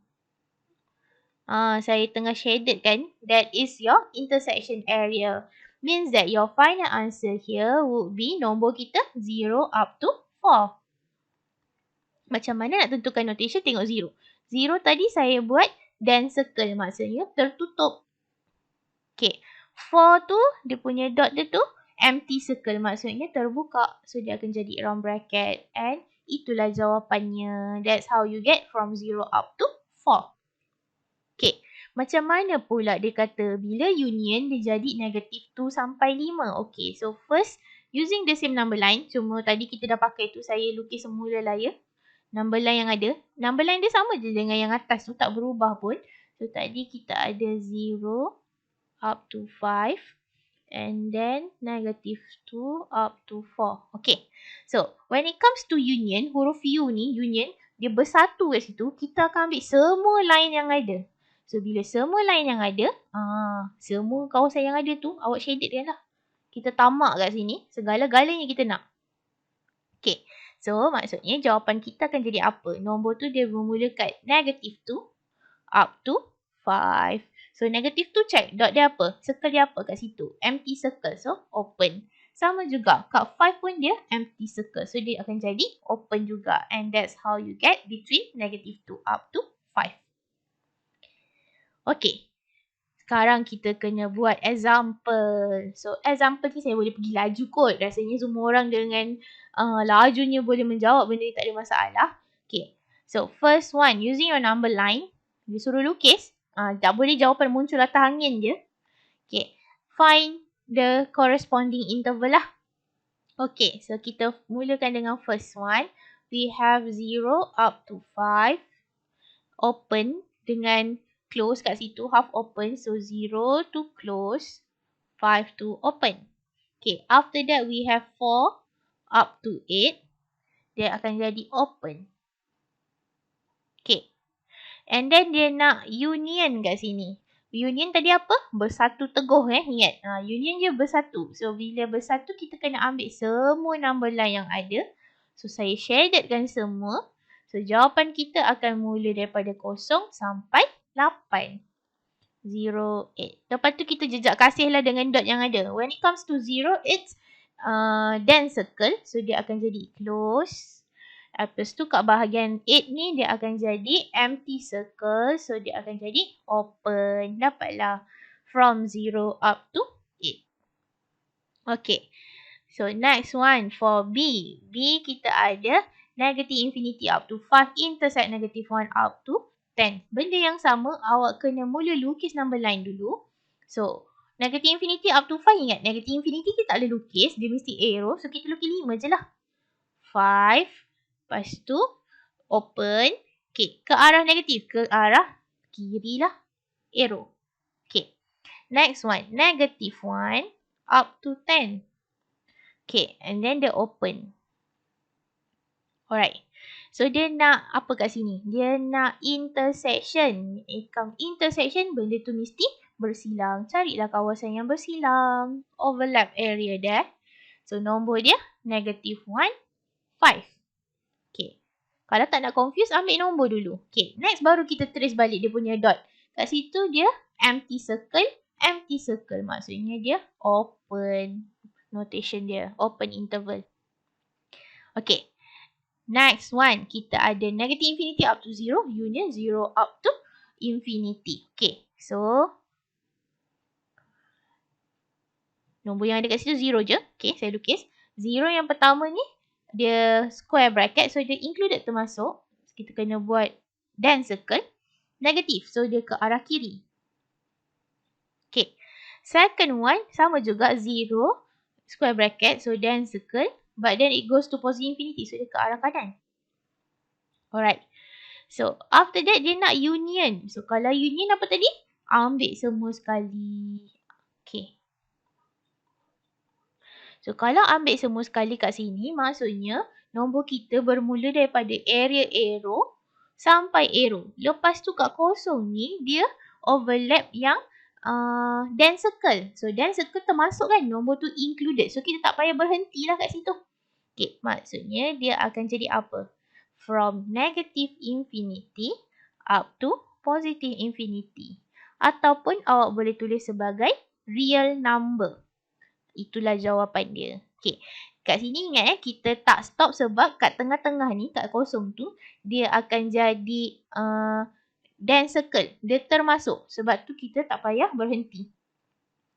Saya tengah shaded kan. That is your intersection area. Means that your final answer here would be nombor kita 0 up to 4. Macam mana nak tentukan notation? Tengok 0. 0 tadi saya buat dense circle. Maksudnya tertutup. Okay. 4 tu, dia punya dot dia tu empty circle. Maksudnya terbuka. So, dia akan jadi round bracket. And itulah jawapannya. That's how you get from 0 up to 4. Okay. Macam mana pula dia kata bila union dia jadi negative 2 sampai 5. Okay. So, first, using the same number line. Cuma tadi kita dah pakai tu. Saya lukis semula lah ya. Number line yang ada. Number line dia sama je dengan yang atas tu. Tak berubah pun. So, tadi kita ada 0 up to 5. And then negative 2 up to 4. Okay. So, when it comes to union, huruf U ni, union, dia bersatu kat situ. Kita akan ambil semua line yang ada. So, bila semua line yang ada, semua kawasan yang ada tu, awak shaded dia lah. Kita tamak kat sini. Segala-galanya kita nak. Okay. So, maksudnya jawapan kita akan jadi apa? Nombor tu dia bermula kat negative 2 up to 5. So, negative 2 check. Dot dia apa? Circle dia apa kat situ? Empty circle. So, open. Sama juga. Kat 5 pun dia empty circle. So, dia akan jadi open juga. And that's how you get between negative 2 up to 5. Okay. Sekarang kita kena buat example. So, example ni saya boleh pergi laju kot. Rasanya semua orang dengan lajunya boleh menjawab benda ni, tak ada masalah. Okay. So, first one. Using your number line. Dia suruh lukis. Tak boleh jawapan muncul atas angin je. Okay. Find the corresponding interval lah. Okay. So, kita mulakan dengan first one. We have 0 up to 5. Open dengan close kat situ, half open. So, 0 to close, 5 to open. Okay, after that we have 4 up to 8. Dia akan jadi open. Okay. And then dia nak union kat sini. Union tadi apa? Bersatu teguh ingat. Union dia bersatu. So, bila bersatu kita kena ambil semua number line yang ada. So, saya shadedkan semua. So, jawapan kita akan mula daripada 0 sampai 8. 0, 8. Lepas tu kita jejak kasihlah dengan dot yang ada. When it comes to 0, it's dense circle. So, dia akan jadi close. Lepas tu kat bahagian 8 ni, dia akan jadi empty circle. So, dia akan jadi open. Dapatlah from 0 up to 8. Okay. So, next one for B. B kita ada negative infinity up to 5 intersect negative 1 up to 10. Benda yang sama, awak kena mula lukis number line dulu. So, negative infinity up to 5 ingat. Negative infinity kita tak boleh lukis. Dia mesti arrow. So, kita lukis 5 je lah. 5. Lepas tu, open. Okay, ke arah negatif. Ke arah kiri lah. Arrow. Okay. Next one. Negative 1 up to 10. Okay, and then dia open. Alright. So, dia nak apa kat sini? Dia nak intersection. Intersection, benda tu mesti bersilang. Carilah kawasan yang bersilang. Overlap area there. So, nombor dia negative 1, 5. Okay. Kalau tak nak confuse, ambil nombor dulu. Okay. Next, baru kita trace balik dia punya dot. Kat situ dia empty circle. Empty circle maksudnya dia open. Notation dia. Open interval. Okay. Next one, kita ada negative infinity up to 0, union 0 up to infinity. Okay, so nombor yang ada kat situ 0 je. Okay, saya lukis. 0 yang pertama ni, dia square bracket, so dia included termasuk. Kita kena buat dense circle. Negative, so dia ke arah kiri. Okay, second one, sama juga 0, square bracket, so dense circle. But then it goes to positive infinity. So, dia ke arah kanan. Alright. So, after that dia nak union. So, kalau union apa tadi? Ambil semua sekali. Okay. So, kalau ambil semua sekali kat sini, maksudnya nombor kita bermula daripada area arrow sampai arrow. Lepas tu kat kosong ni, dia overlap yang dense circle. So, dense circle termasuk kan, nombor tu included. So, kita tak payah berhenti lah kat situ. Okay, maksudnya dia akan jadi apa? From negative infinity up to positive infinity. Ataupun awak boleh tulis sebagai real number. Itulah jawapan dia. Okay. Kat sini ingat kita tak stop sebab kat tengah-tengah ni, kat kosong tu, dia akan jadi dense circle. Dia termasuk. Sebab tu kita tak payah berhenti.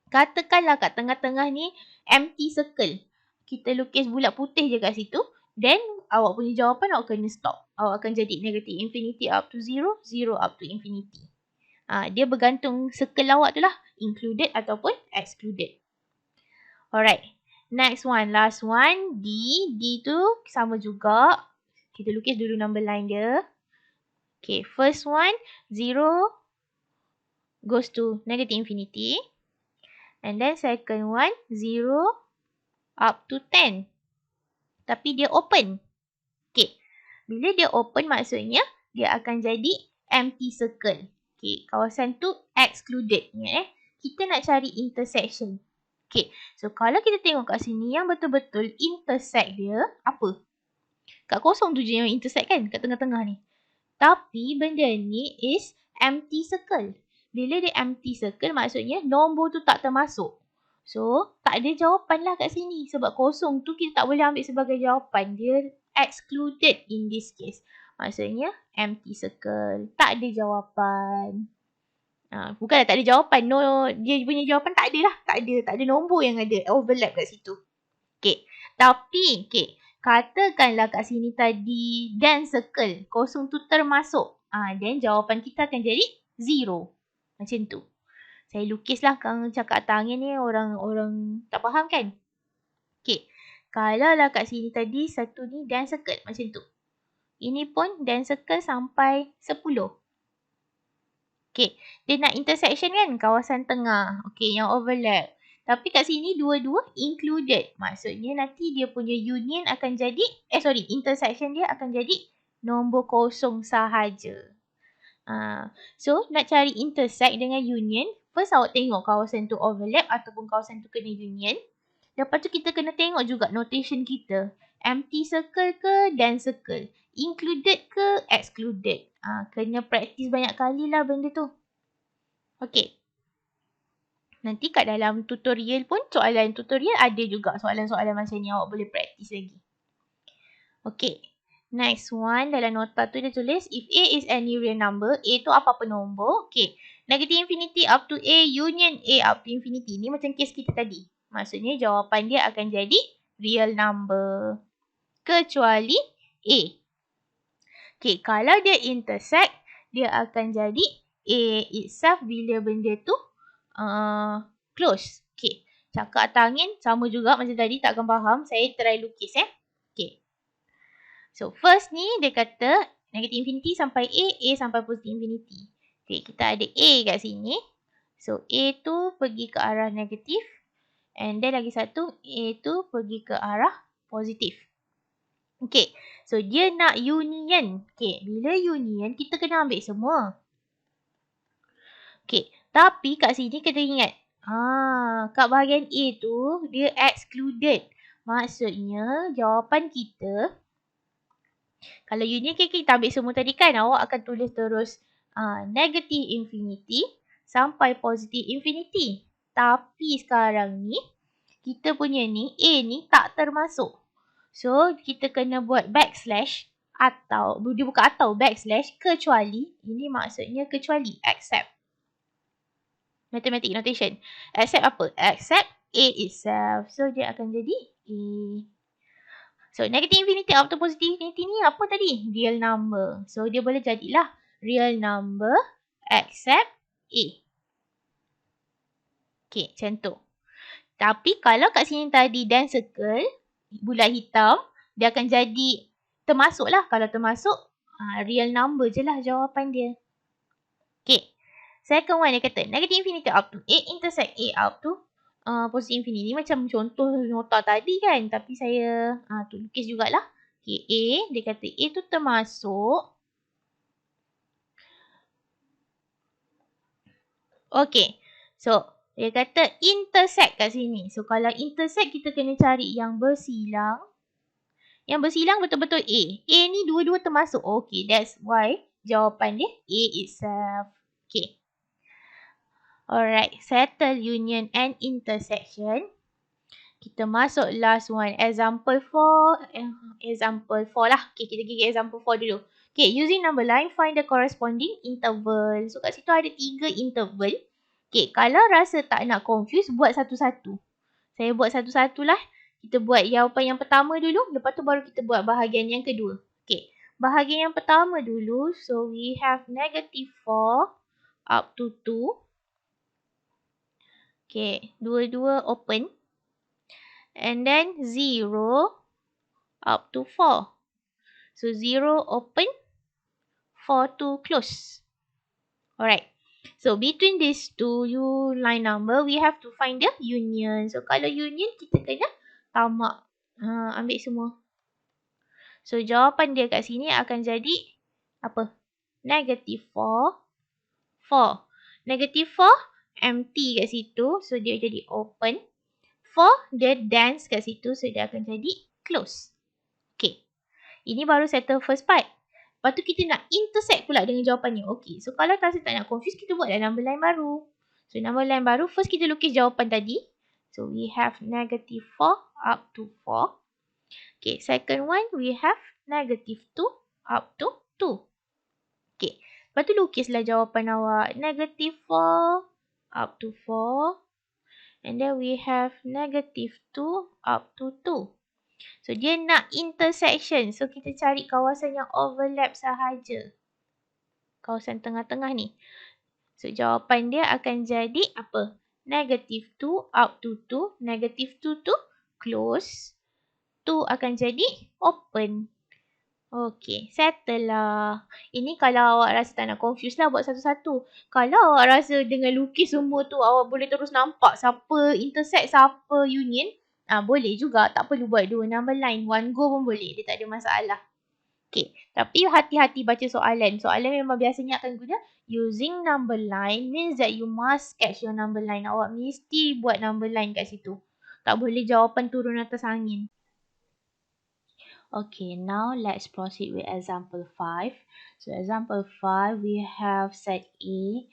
Katakanlah kat tengah-tengah ni empty circle. Kita lukis bulat putih je kat situ. Then awak punya jawapan awak kena stop. Awak akan jadi negative infinity up to 0, 0 up to infinity. Dia bergantung circle awak tu lah. Included ataupun excluded. Alright. Next one. Last one. D. D tu sama juga. Kita lukis dulu number line dia. Okay. First one. 0 goes to negative infinity. And then second one. 0 up to 10. Tapi dia open. Okay. Bila dia open maksudnya dia akan jadi empty circle. Okay. Kawasan tu excluded. Ingat kita nak cari intersection. Okay. So kalau kita tengok kat sini yang betul-betul intersect dia apa? Kat kosong tu je yang intersect kan? Kat tengah-tengah ni. Tapi benda ni is empty circle. Bila dia empty circle maksudnya nombor tu tak termasuk. So, tak ada jawapan lah kat sini. Sebab kosong tu kita tak boleh ambil sebagai jawapan. Dia excluded in this case. Maksudnya, empty circle. Tak ada jawapan. Bukanlah tak ada jawapan. No, dia punya jawapan tak ada lah. Tak ada nombor yang ada overlap kat situ. Okay. Tapi, okay. Katakanlah kat sini tadi dense circle. Kosong tu termasuk. Then jawapan kita akan jadi 0. Macam tu. Saya lukislah kan cakap atas angin ni orang tak faham kan? Okay. Kalau lah kat sini tadi satu ni dense circle macam tu. Ini pun dense circle sampai 10. Okay. Dia nak intersection kan kawasan tengah. Okay. Yang overlap. Tapi kat sini dua-dua included. Maksudnya nanti dia punya union akan jadi. Intersection dia akan jadi nombor kosong sahaja. So nak cari intersect dengan union. First awak tengok kawasan tu overlap ataupun kawasan tu kena union. Lepas tu kita kena tengok juga notation kita. Empty circle ke dense circle. Included ke excluded. Kena practice banyak kali lah benda tu. Okay. Nanti kat dalam tutorial pun soalan tutorial ada juga soalan-soalan macam ni. Awak boleh practice lagi. Okay. Next one, dalam nota tu dia tulis, if A is any real number, A tu apa-apa nombor. Okay. Negative infinity up to A, union A up to infinity. Ni macam kes kita tadi. Maksudnya jawapan dia akan jadi real number. Kecuali A. Okay, kalau dia intersect, dia akan jadi A itself bila benda tu close. Okay. Cakap atas angin, sama juga macam tadi, takkan faham. Saya try lukis Okay. So, first ni dia kata negative infinity sampai A sampai positive infinity. Okay, kita ada A kat sini. So, A tu pergi ke arah negatif. And then lagi satu, A tu pergi ke arah positif. Okay, so dia nak union. Okay, bila union, kita kena ambil semua. Okay, tapi kat sini kita ingat. Kat bahagian A tu, dia excluded. Maksudnya, jawapan kita... Kalau union kita ambil semua tadi kan, awak akan tulis terus negative infinity sampai positive infinity. Tapi sekarang ni, kita punya ni, A ni tak termasuk. So, kita kena buat backslash atau, dia bukan atau, backslash kecuali, ini maksudnya kecuali, except. Mathematic notation. Except apa? Except A itself. So, dia akan jadi A. So, negative infinity up to positive infinity ni apa tadi? Real number. So, dia boleh jadilah real number except A. Okay, macam tu. Tapi, kalau kat sini tadi dense circle, bulat hitam, dia akan jadi termasuk lah. Kalau termasuk, Real number je lah jawapan dia. Okay. Second one dia kata negative infinity up to A intersect A up to positive infinity. Ni macam contoh nota tadi kan. Tapi saya tu lukis jugalah. Okay. A. Dia kata A tu termasuk. Okay. So, dia kata intersect kat sini. So, kalau intersect kita kena cari yang bersilang. Yang bersilang betul-betul A. A ni dua-dua termasuk. Okay. That's why jawapan dia A itself. Okay. Alright. Settle union and intersection. Kita masuk last one. Example 4. Example 4 lah. Okay. Kita pergi example 4 dulu. Okay, using number line, find the corresponding interval. So, kat situ ada 3 interval. Okay, kalau rasa tak nak confuse, buat satu-satu. Saya buat satu-satu lah. Kita buat jawapan yang pertama dulu. Lepas tu baru kita buat bahagian yang kedua. Okay, bahagian yang pertama dulu. So, we have negative 4 up to 2. Okay, dua-dua open. And then 0 up to 4. So, 0 open. 4 to close. Alright. So, between these two line number, we have to find the union. So, kalau union, kita kena tamak. Ambil semua. So, jawapan dia kat sini akan jadi apa? Negative 4. 4. Negative 4, empty kat situ. So, dia jadi open. 4, dia dense kat situ. So, dia akan jadi close. Okay. Ini baru settle first part. Lepas tu kita nak intersect pula dengan jawapannya. Okay. So, kalau rasa tak nak confuse, kita buatlah number line baru. So, number line baru, first kita lukis jawapan tadi. So, we have negative 4 up to 4. Okay. Second one, we have negative 2 up to 2. Okay. Lepas tu lukislah jawapan awak. Negative 4 up to 4. And then we have negative 2 up to 2. So, dia nak intersection. So, kita cari kawasan yang overlap sahaja. Kawasan tengah-tengah ni. So, jawapan dia akan jadi apa? Negative 2 up to 2. Negative 2 to close. 2 akan jadi open. Okay, settle lah. Ini kalau awak rasa tak nak confuse lah buat satu-satu. Kalau awak rasa dengan lukis semua tu awak boleh terus nampak siapa intersect, siapa union. Boleh juga. Tak perlu buat dua number line. One go pun boleh. Dia tak ada masalah. Okay. Tapi hati-hati baca soalan. Soalan memang biasanya akan guna using number line. Means that you must catch your number line. Awak mesti buat number line kat situ. Tak boleh jawapan turun atas angin. Okay. Now let's proceed with example 5. So example 5, we have set A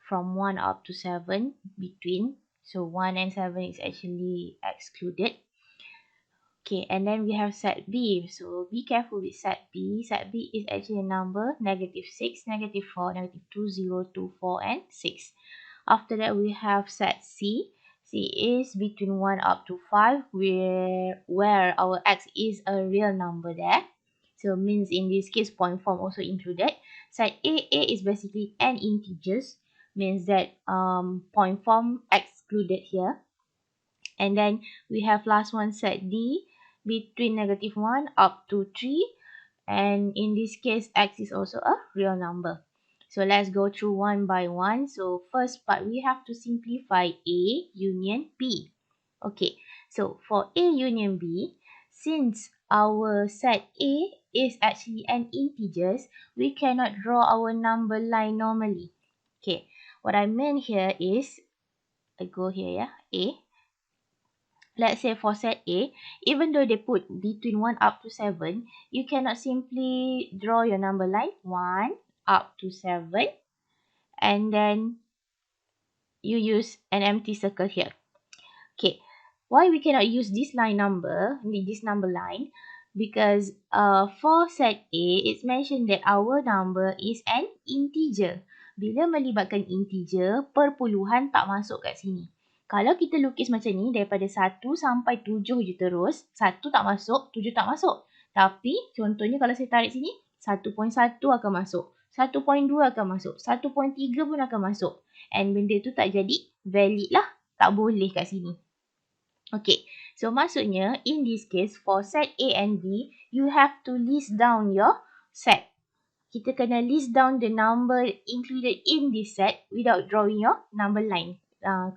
from 1 up to 7 between. So 1 and 7 is actually excluded. Okay, and then we have set B. So be careful with set B. Set B is actually a number negative 6, negative 4, negative 2, 0, 2, 4, and 6. After that, we have set C. C is between 1 up to 5, where our x is a real number there. So means in this case, point form also included. Set A is basically n integers. Means that point form excluded here. And then we have last one set D between negative 1 up to 3. And in this case, x is also a real number. So let's go through one by one. So first part, we have to simplify A union B. Okay, so for A union B, since our set A is actually an integers, we cannot draw our number line normally. Okay, what I meant here is, I go here, yeah, A. Let's say for set A, even though they put between 1 up to 7, you cannot simply draw your number line 1 up to 7 and then you use an empty circle here. Okay, why we cannot use this number line? Because for set A, it's mentioned that our number is an integer. Bila melibatkan integer, perpuluhan tak masuk kat sini. Kalau kita lukis macam ni, daripada 1 sampai 7 je terus, 1 tak masuk, 7 tak masuk. Tapi, contohnya kalau saya tarik sini, 1.1 akan masuk. 1.2 akan masuk. 1.3 pun akan masuk. And benda tu tak jadi valid lah. Tak boleh kat sini. Okay, so maksudnya, in this case, for set A and B, you have to list down your set. kita kena list down the number included in this set without drawing your number line.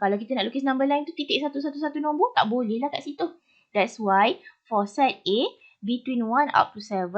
Kalau kita nak lukis number line tu titik satu nombor, tak boleh lah kat situ. That's why for set A, between 1 up to 7,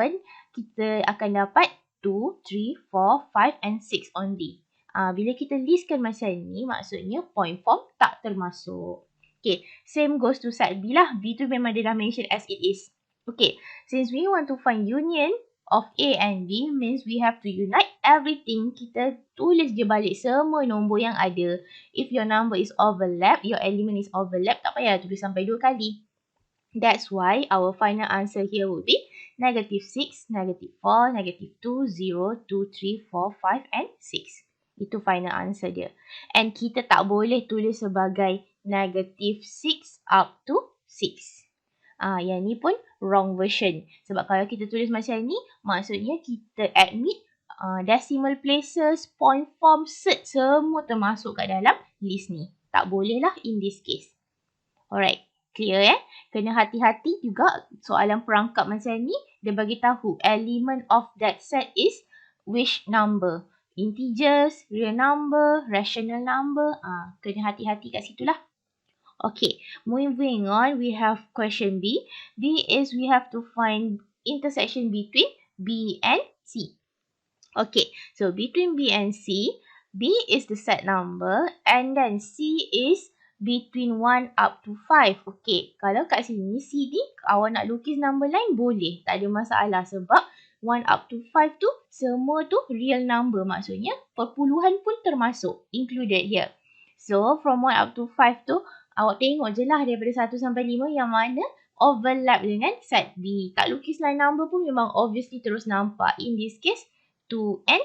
kita akan dapat 2, 3, 4, 5 and 6 only. Bila kita listkan macam ni, maksudnya point form tak termasuk. Okay, same goes to set B lah. B tu memang dia dah mention as it is. Okay, since we want to find union of A and B, means we have to unite everything. Kita tulis je balik semua nombor yang ada. If your number is overlap, your element is overlap, tak payah tulis sampai 2 kali. That's why our final answer here would be negative 6, negative 4, negative 2, 0, 2, 3, 4, 5 and 6. Itu final answer dia. And kita tak boleh tulis sebagai negative 6 up to 6. Yang ni pun wrong version. Sebab kalau kita tulis macam ni, maksudnya kita admit decimal places, point form, set semua termasuk kat dalam list ni. Tak boleh lah in this case. Alright, clear Kena hati-hati juga soalan perangkap macam ni. Dia bagi tahu element of that set is which number. Integers, real number, rational number. Kena hati-hati kat situ lah. Okay, moving on, we have question B. B is we have to find intersection between B and C. Okay, so between B and C, B is the set number and then C is between 1 up to 5. Okay, kalau kat sini C ni awak nak lukis number line boleh, tak ada masalah sebab 1 up to 5 tu semua tu real number, maksudnya perpuluhan pun termasuk, included here. So from 1 up to 5 tu, awak tengok je lah daripada 1 sampai 5 yang mana overlap dengan set B. Tak lukis line number pun memang obviously terus nampak. In this case, 2 and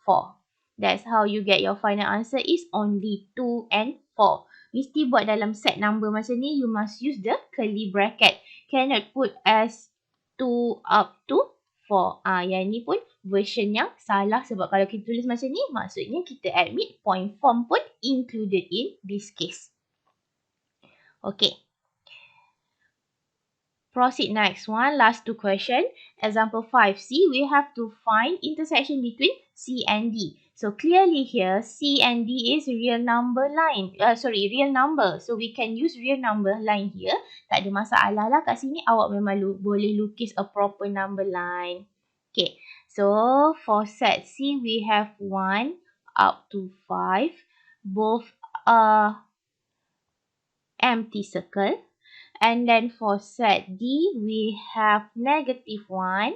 4. That's how you get your final answer is only 2 and 4. Mesti buat dalam set number macam ni, you must use the curly bracket. Cannot put as 2 up to 4. Yang ni pun version yang salah sebab kalau kita tulis macam ni, maksudnya kita admit point form pun included in this case. Okay. Proceed next one. Last two question. Example 5C, we have to find intersection between C and D. So clearly here, C and D is real number line. Real number. So we can use real number line here. Tak ada masalah lah kat sini. Awak memang boleh lukis a proper number line. Okay. So for set C, we have 1 up to 5. Both empty circle. And then for set D, we have negative 1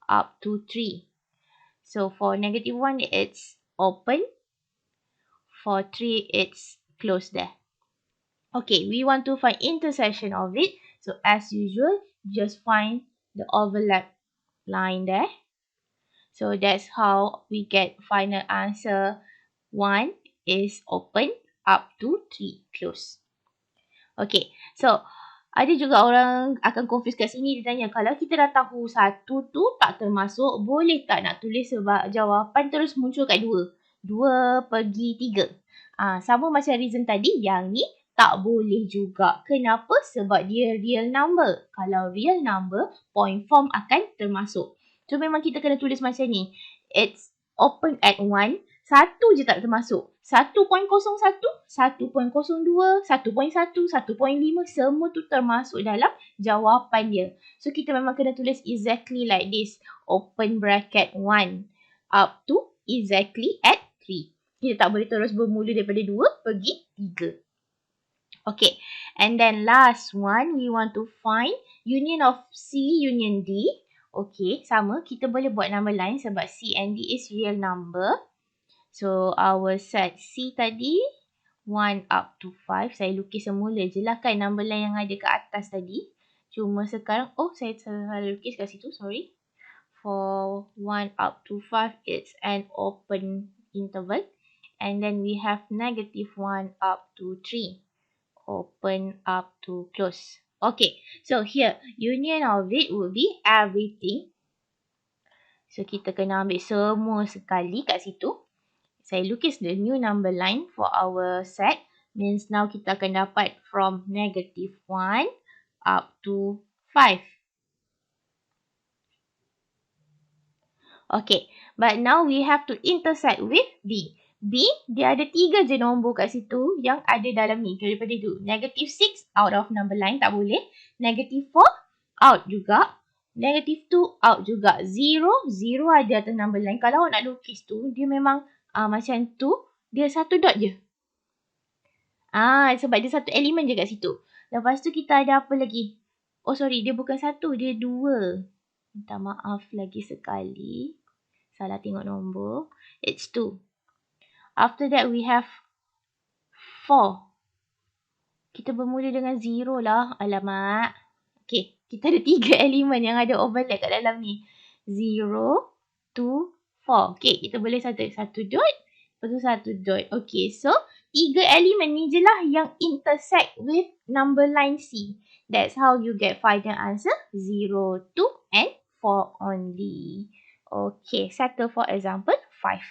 up to 3. So for negative 1, it's open. For 3, it's closed there. Okay, we want to find intersection of it. So as usual, just find the overlap line there. So that's how we get final answer. 1 is open up to 3 close. Okay, so ada juga orang akan confuse kat sini. Dia tanya, kalau kita dah tahu 1 tu tak termasuk, boleh tak nak tulis sebab jawapan terus muncul kat 2? 2 pergi 3. Sama macam reason tadi, yang ni tak boleh juga. Kenapa? Sebab dia real number. Kalau real number, point form akan termasuk. So memang kita kena tulis macam ni. It's open at 1. 1 je tak termasuk. 1.01, 1.02, 1.1, 1.5 semua tu termasuk dalam jawapan dia. So kita memang kena tulis exactly like this. Open bracket 1 up to exactly at 3. Kita tak boleh terus bermula daripada 2 pergi 3. Okay. And then last one, we want to find union of C, union D. Okay, sama. Kita boleh buat number line sebab C and D is real number. So, our set C tadi, 1 up to 5. Saya lukis semula je lah kan number line yang ada kat atas tadi. Cuma sekarang, saya salah lukis kat situ, sorry. For 1 up to 5, it's an open interval. And then we have negative 1 up to 3. Open up to close. Okay, so here, union of it would be everything. So, kita kena ambil semua sekali kat situ. Saya lukis the new number line for our set. Means now kita akan dapat from negative 1 up to 5. Okay, but now we have to intersect with B. B, dia ada 3 je nombor kat situ yang ada dalam ni. Daripada tu, negative 6 out of number line tak boleh. Negative 4 out juga. Negative 2 out juga. 0 ada atas number line. Kalau awak nak lukis tu, dia memang macam tu. Dia satu dot je. Sebab dia satu elemen je kat situ. Lepas tu kita ada apa lagi? Oh sorry, dia bukan satu, dia 2. Minta maaf lagi sekali. Salah tengok nombor. It's 2. After that, we have 4. Kita bermula dengan 0 lah. Alamak. Okay, kita ada 3 elemen yang ada overlap kat dalam ni. 0, 2, 4. Okay, kita boleh satu dot. Lepas tu satu dot. Okay, so 3 elemen ni je lah yang intersect with number line C. That's how you get final answer 0, 2 and 4 only. Okay, settle for example 5.